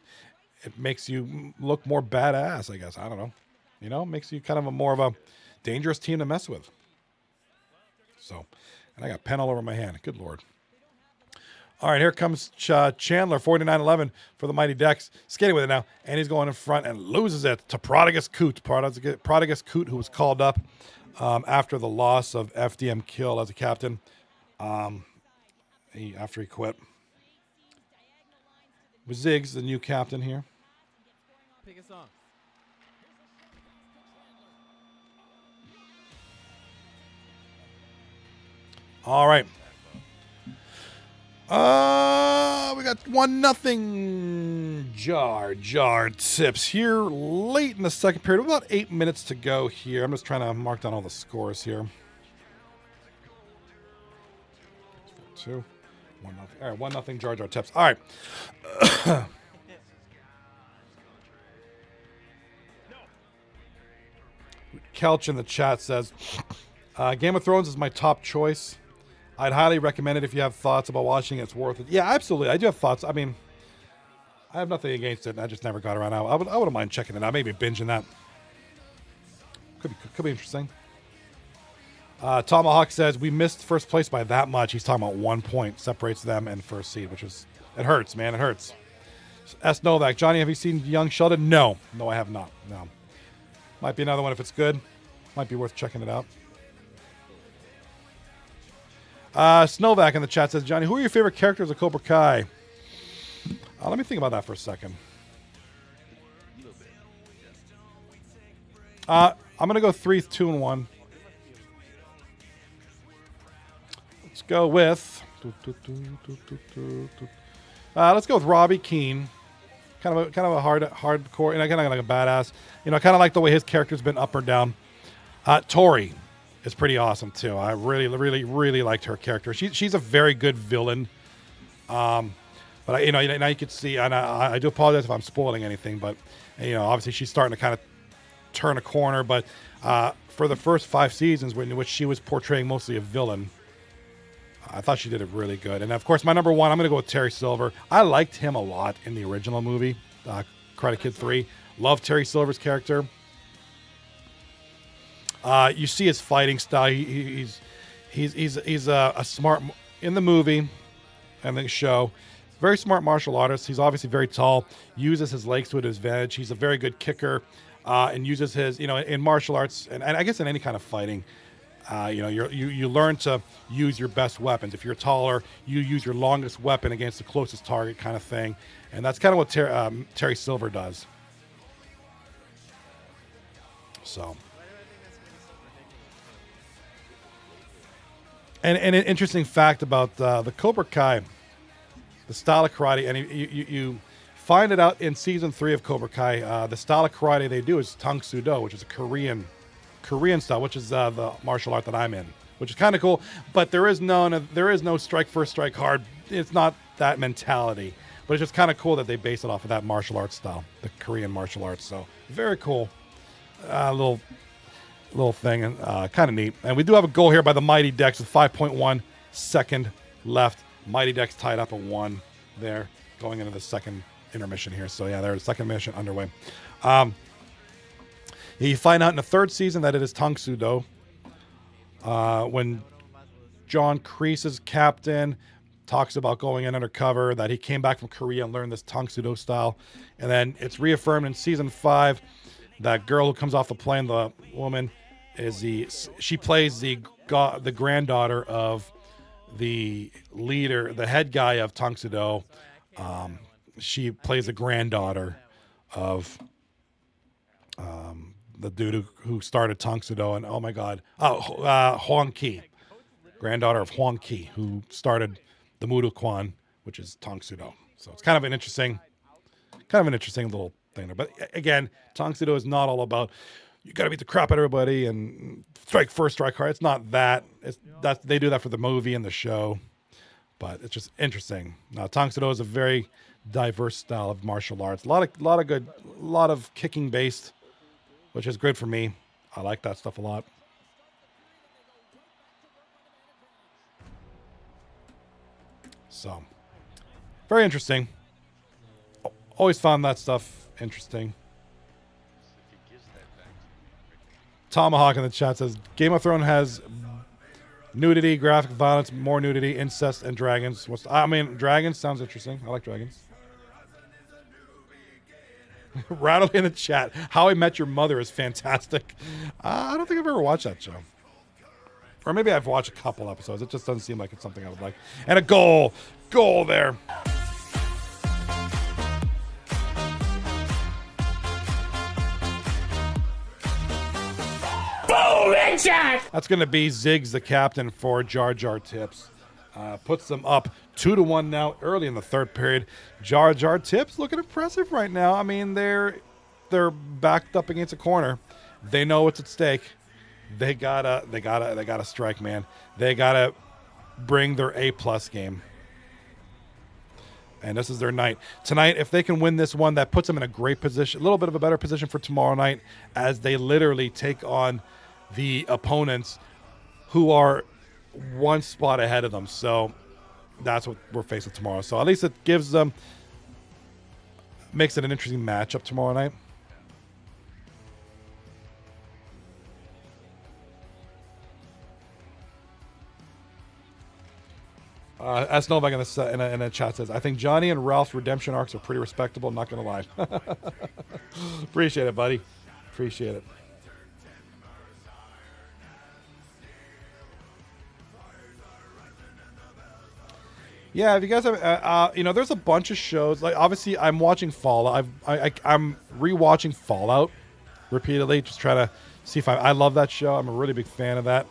makes you look more badass, I guess. I don't know. Makes you kind of more of a dangerous team to mess with. So, and I got pen all over my hand. Good Lord. All right, here comes Chandler, 49-11 for the Mighty Ducks. Skating with it now, and he's going in front and loses it to Prodigus Coot. Prodigus Coot, who was called up after the loss of FDM Kill as a captain after he quit. Ziggs, the new captain here. Pick a song. All right. We got 1-0 Jar Tips here late in the second period. About 8 minutes to go here. I'm just trying to mark down all the scores here. 2, 1-0. All right, 1-0 Jar Tips. All right. Kelch in the chat says, Game of Thrones is my top choice. I'd highly recommend it if you have thoughts about watching it. It's worth it. Yeah, absolutely. I do have thoughts. I mean, I have nothing against it. And I just never got around. I wouldn't mind checking it out. Maybe binging that. Could be interesting. Tomahawk says, we missed first place by that much. He's talking about 1 point separates them and first seed, which is, it hurts, man. It hurts. S. Novak, Johnny, have you seen Young Sheldon? No, I have not. No. Might be another one if it's good. Might be worth checking it out. Snowvac in the chat says, Johnny, who are your favorite characters of Cobra Kai? Let me think about that for a second. I'm going to go 3, 2, and 1. Let's go with... let's go with Robbie Keane. Kind of a hardcore, kind of like a badass. Kind of like the way his character's been up or down. Tori is pretty awesome too. I really liked her character. She's a very good villain. But now you can see, and I do apologize if I'm spoiling anything, but obviously she's starting to kind of turn a corner. But for the first 5 seasons, in which she was portraying mostly a villain, I thought she did it really good. And of course, my number 1, I'm going to go with Terry Silver. I liked him a lot in the original movie, Karate Kid 3. Love Terry Silver's character. You see his fighting style. He's a smart in the movie and the show. Very smart martial artist. He's obviously very tall. Uses his legs to his advantage. He's a very good kicker, and uses his in martial arts and I guess in any kind of fighting. You learn to use your best weapons. If you're taller, you use your longest weapon against the closest target, kind of thing. And that's kind of what Terry Silver does. So, and an interesting fact about the Cobra Kai, the style of karate, and you find it out in season 3 of Cobra Kai. The style of karate they do is Tang Soo Do, which is a Korean style, which is the martial art that I'm in, which is kind of cool. But there is no strike first, strike hard. It's not that mentality, but it's just kind of cool that they base it off of that martial arts style, the Korean martial arts. So very cool, little thing, and kind of neat. And we do have a goal here by the Mighty Ducks with 5.1 second left. Mighty Ducks tied up at 1 there, going into the second intermission here. So yeah, there's the second intermission underway. You find out in the 3rd season that it is Tang Soo Do. When John Kreese's captain talks about going in undercover, that he came back from Korea and learned this Tang Soo Do style. And then it's reaffirmed in season 5. That girl who comes off the plane, the woman, she plays the granddaughter of the leader, the head guy of Tang Soo Do. She plays the granddaughter of the dude who started Tang Soo Do, and oh my God, Huang Ki, granddaughter of Huang Ki, who started the Mudo Kwan, which is Tang Soo Do. So it's kind of an interesting little thing there. But again, Tang Soo Do is not all about you got to beat the crap out of everybody and strike first, strike hard. It's not that. They do that for the movie and the show, but it's just interesting. Now, Tang Soo Do is a very diverse style of martial arts. A lot of kicking based, which is good for me. I like that stuff a lot. So, very interesting. Always found that stuff interesting. Tomahawk in the chat says Game of Thrones has nudity, graphic violence, more nudity, incest, and dragons. Dragons sounds interesting. I like dragons. Rattle in the chat. How I Met Your Mother is fantastic. I don't think I've ever watched that show. Or maybe I've watched a couple episodes. It just doesn't seem like it's something I would like. And a goal there. That's going to be Ziggs, the captain for Jar Jar Tips. Puts them up 2-1 now early in the 3rd period. Jar Jar Tips looking impressive right now. I mean, they're backed up against a corner. They know what's at stake. They gotta strike, man. They gotta bring their A+ game. And this is their night. Tonight, if they can win this one, that puts them in a great position, a little bit of a better position for tomorrow night, as they literally take on the opponents who are one spot ahead of them. So that's what we're facing tomorrow. So at least it makes it an interesting matchup tomorrow night. S. Novak in the chat says, I think Johnny and Ralph's redemption arcs are pretty respectable, not going to lie. Appreciate it, buddy. Appreciate it. Yeah, if you guys have, there's a bunch of shows. Like, obviously, I'm watching Fallout. I'm rewatching Fallout repeatedly, just trying to see if I love that show. I'm a really big fan of that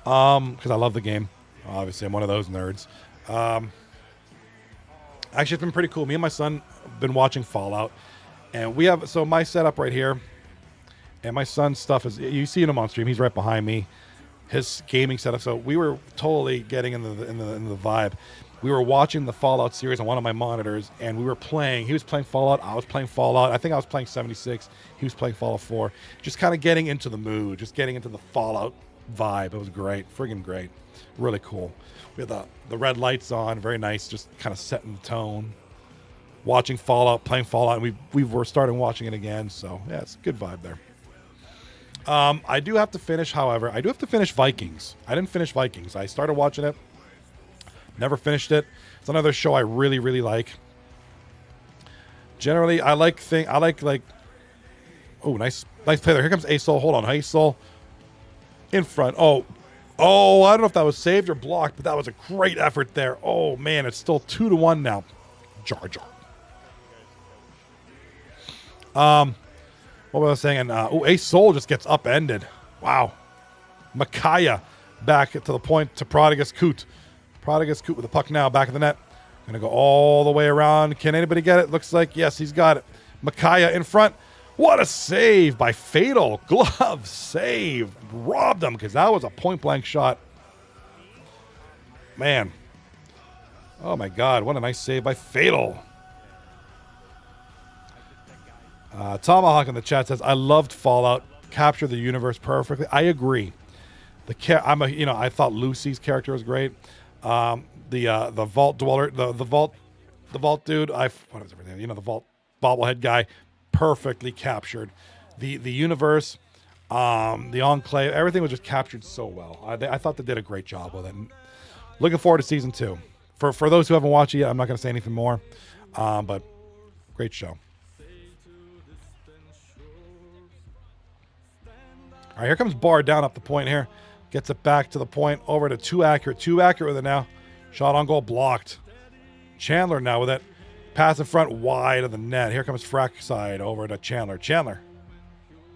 because I love the game. Obviously, I'm one of those nerds. Actually, it's been pretty cool. Me and my son have been watching Fallout, and we have my setup right here, and my son's stuff is, you see him on stream. He's right behind me. His gaming setup. So we were totally getting in the vibe. We were watching the Fallout series on one of my monitors, and we were playing. He was playing Fallout. I was playing Fallout. I think I was playing 76. He was playing Fallout 4. Just kind of getting into the mood, just getting into the Fallout vibe. It was great. Friggin' great. Really cool. We had the red lights on. Very nice. Just kind of setting the tone. Watching Fallout, playing Fallout, and we were starting watching it again. So, yeah, it's a good vibe there. I do have to finish, however. I do have to finish Vikings. I didn't finish Vikings. I started watching it. Never finished it. It's another show I really, really like. Generally, I like. Oh, nice play there. Here comes Asol. Hold on, Asol. In front. Oh, I don't know if that was saved or blocked, but that was a great effort there. Oh man, it's still 2-1 now. Jar Jar. What What was I saying? And Ace Soul just gets upended. Wow. Makaya back to the point to Prodigus Coot. Prodigus Coot with the puck now, back of the net. Gonna go all the way around. Can anybody get it? Looks like, yes, he's got it. Makaya in front. What a save by Fatal. Glove save. Robbed him because that was a point-blank shot. Man. Oh, my God. What a nice save by Fatal. Tomahawk in the chat says, I loved Fallout. Capture the universe perfectly. I agree. I thought Lucy's character was great. The vault dweller, the vault dude. What is everything? The vault bobblehead guy, perfectly captured. The universe, the enclave, everything was just captured so well. I thought they did a great job with it. And looking forward to season 2. For those who haven't watched it yet, I'm not going to say anything more. But great show. All right, here comes Barr down up the point here. Gets it back to the point, over to Too Accurate. Too Accurate with it now. Shot on goal blocked. Chandler now with it. Pass in front, wide of the net. Here comes Frackside over to Chandler. Chandler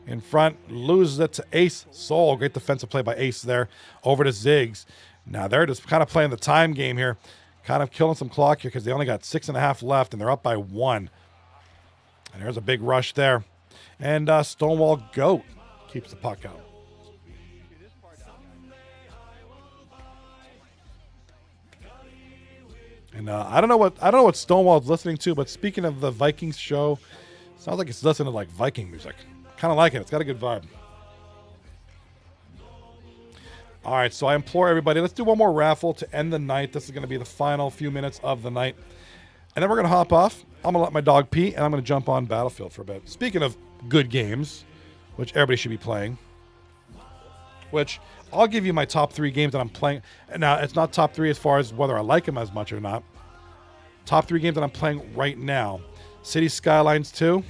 in front, loses it to Ace Soul. Great defensive play by Ace there. Over to Ziggs. Now they're just kind of playing the time game here. Kind of killing some clock here because they only got 6.5 left and they're up by 1. And there's a big rush there. And Stonewall Goat keeps the puck out. And I don't know what Stonewall's listening to, but speaking of the Vikings show, sounds like it's listening to like Viking music. Kind of like it. It's got a good vibe. All right, so I implore everybody, let's do one more raffle to end the night. This is going to be the final few minutes of the night. And then we're going to hop off. I'm going to let my dog pee, and I'm going to jump on Battlefield for a bit. Speaking of good games, which everybody should be playing, which I'll give you my top 3 games that I'm playing. Now, it's not top 3 as far as whether I like them as much or not. Top 3 games that I'm playing right now. City Skylines 2.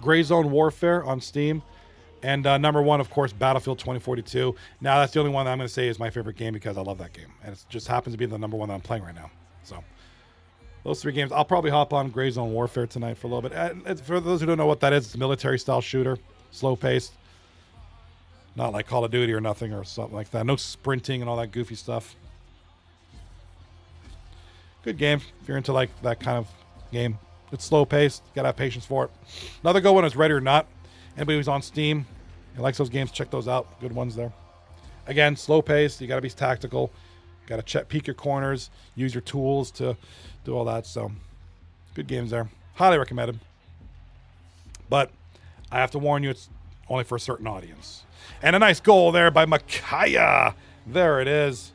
Gray Zone Warfare on Steam. And number 1, of course, Battlefield 2042. Now, that's the only one that I'm going to say is my favorite game because I love that game. And it just happens to be the number 1 that I'm playing right now. So, those 3 games. I'll probably hop on Gray Zone Warfare tonight for a little bit. And for those who don't know what that is, it's a military-style shooter. Slow-paced. Not like Call of Duty or nothing or something like that. No sprinting and all that goofy stuff. Good game if you're into like that kind of game. It's slow-paced. Got to have patience for it. Another good one is Ready or Not. Anybody who's on Steam and likes those games, check those out. Good ones there. Again, slow-paced. You got to be tactical. Got to peek your corners. Use your tools to do all that. So, good games there. Highly recommended. But I have to warn you, it's only for a certain audience. And a nice goal there by Makaya. There it is.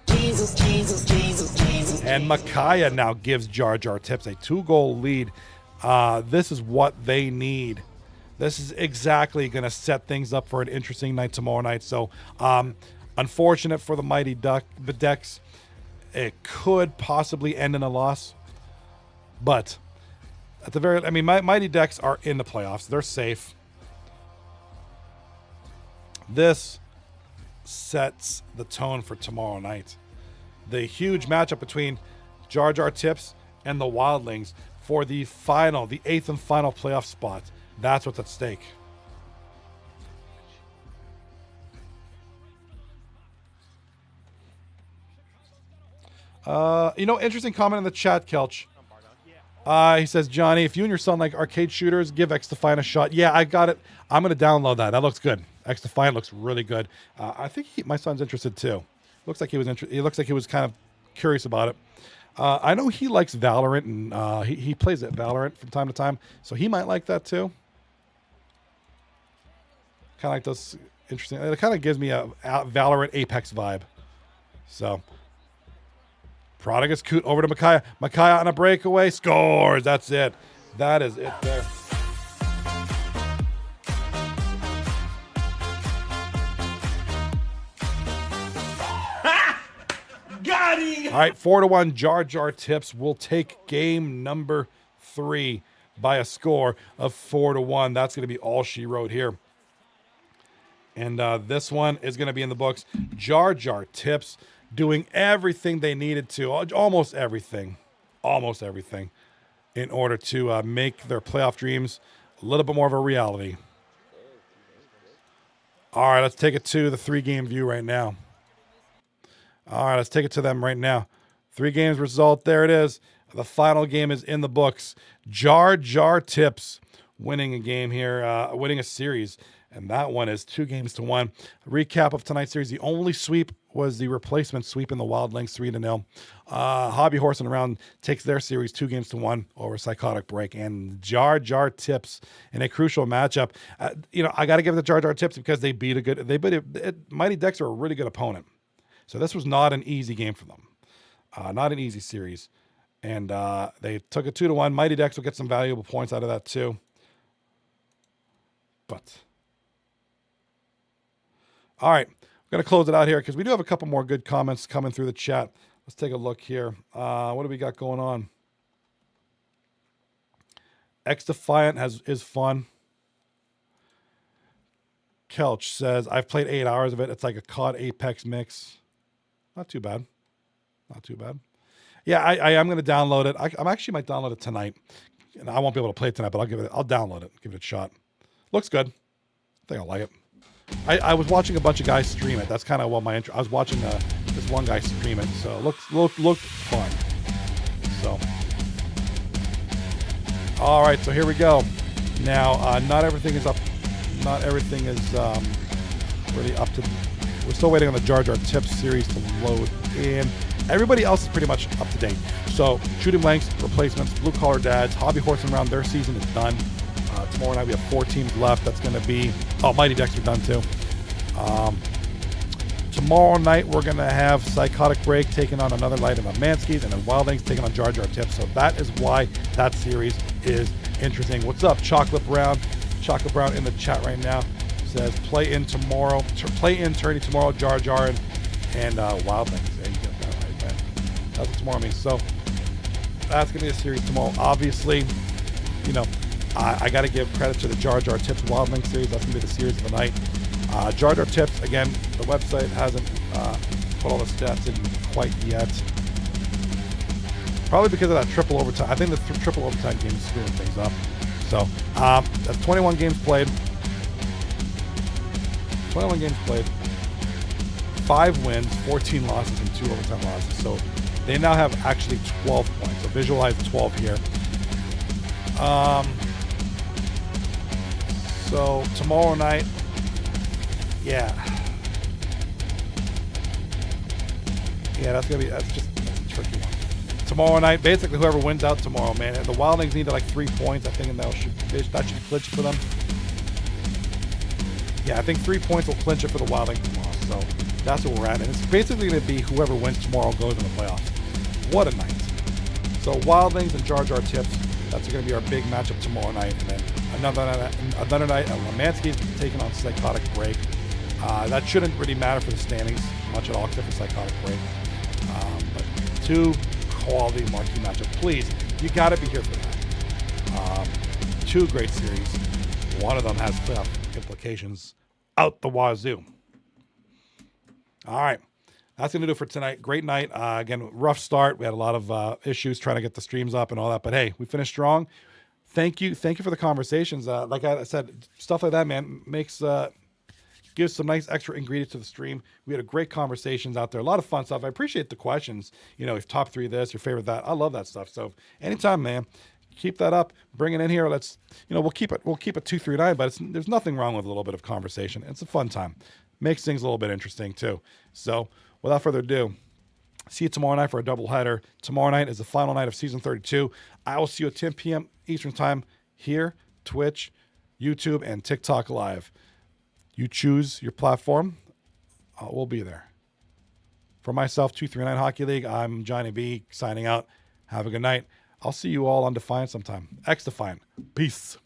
Jesus, Jesus, Jesus, Jesus. And Makaya now gives Jar Jar Tips a 2-goal lead. This is what they need. This is exactly going to set things up for an interesting night tomorrow night. So, unfortunate for the Mighty Ducks. It could possibly end in a loss. But at the very, Mighty Ducks are in the playoffs. They're safe. This sets the tone for tomorrow night. The huge matchup between Jar Jar Tips and the Wildlings for the 8th and final playoff spot. That's what's at stake. Interesting comment in the chat, Kelch. He says, Johnny, if you and your son like arcade shooters, give XDefiant a shot. Yeah, I got it. I'm going to download that. That looks good. XDefiant looks really good. I think my son's interested too. Looks like he was He looks like he was kind of curious about it. I know he likes Valorant, and he plays at Valorant from time to time, so he might like that too. Kind of like those interesting. It kind of gives me a Valorant Apex vibe. So, Prodigus Coot over to Makaya. Makaya on a breakaway. Scores. That's it. That is it there. Got him! All right, 4-1. Jar Jar Tips will take game number 3 by a score of 4-1. That's going to be all she wrote here. And this one is going to be in the books. Jar Jar Tips doing everything they needed to. Almost everything. almost everything in order to make their playoff dreams a little bit more of a reality. All right, let's take it to the 3-game view right now. All right, let's take it to them right now. 3 games result. There it is. The final game is in the books. Jar Jar Tips winning a game here, winning a series. And that one is 2-1. Recap of tonight's series. The only sweep was the replacement sweep in the Wildlings 3-0. Hobby Horse and Around takes their series 2-1 over Psychotic Break. And Jar Jar Tips in a crucial matchup. I got to give it to Jar Jar Tips because they beat Mighty Ducks are a really good opponent. So this was not an easy game for them. Not an easy series. And they took it 2-1. Mighty Ducks will get some valuable points out of that too. But all right, we're going to close it out here because we do have a couple more good comments coming through the chat. Let's take a look here. What do we got going on? X Defiant is fun. Kelch says, I've played 8 hours of it. It's like a COD Apex mix. Not too bad. Not too bad. Yeah, I am going to download it. I actually might download it tonight. And I won't be able to play it tonight, but I'll download it. Give it a shot. Looks good. I think I'll like it. I was watching a bunch of guys stream it. That's kind of what I was watching this one guy stream it. So it looked fun. So, all right. So here we go. Now, not everything is up. Not everything is really up to. We're still waiting on the Jar Jar Tips series to load in. Everybody else is pretty much up to date. So Shooting Blanks, Replacements, Blue Collar Dads, Hobby Horse and Round, their season is done. Tomorrow night we have 4 teams left. That's going to be, Mighty Ducks are done too. Tomorrow night we're going to have Psychotic Break taking on another light of Mansky's, and then Wildlings taking on Jar Jar Tips. So that is why that series is interesting. What's up, Chocolate Brown? Chocolate Brown in the chat right now says play in tourney tomorrow, Jar Jar and Wildlings. There you go, that right, man. That's what tomorrow means. So that's going to be a series tomorrow. Obviously, I got to give credit to the Jar Jar Tips Wildlings series. That's going to be the series of the night. Jar Jar Tips, again, the website hasn't put all the stats in quite yet. Probably because of that triple overtime. I think the triple overtime game is screwing things up. So that's 21 games played. 21 games played. 5 wins, 14 losses, and 2 overtime losses. So they now have actually 12 points. So visualize 12 here. So tomorrow night, that's a tricky one. Tomorrow night, basically whoever wins out tomorrow, man. The Wildlings need like 3 points, I think, and that should clinch it for them. Yeah, I think 3 points will clinch it for the Wildlings tomorrow. So that's where we're at, and it's basically going to be whoever wins tomorrow goes in the playoffs. What a night! So Wildlings and Jar Jar Tips. That's going to be our big matchup tomorrow night, and then another night Lemansky's taking on Psychotic Break. That shouldn't really matter for the standings much at all, except for Psychotic Break. But 2 quality marquee matchup. Please, you got to be here for that. 2 great series. One of them has playoff implications out the wazoo. All right. That's going to do it for tonight. Great night. Again, rough start. We had a lot of issues trying to get the streams up and all that. But, hey, we finished strong. Thank you. Thank you for the conversations. Like I said, stuff like that, man, gives some nice extra ingredients to the stream. We had a great conversations out there. A lot of fun stuff. I appreciate the questions. If top 3 this, your favorite that. I love that stuff. So anytime, man, keep that up. Bring it in here. Let's, we'll keep it 239, but there's nothing wrong with a little bit of conversation. It's a fun time. Makes things a little bit interesting, too. So, without further ado, see you tomorrow night for a doubleheader. Tomorrow night is the final night of Season 32. I will see you at 10 p.m. Eastern Time here, Twitch, YouTube, and TikTok Live. You choose your platform. We'll be there. For myself, 239 Hockey League, I'm Johnny B signing out. Have a good night. I'll see you all on Defiant sometime. X Defiant. Peace.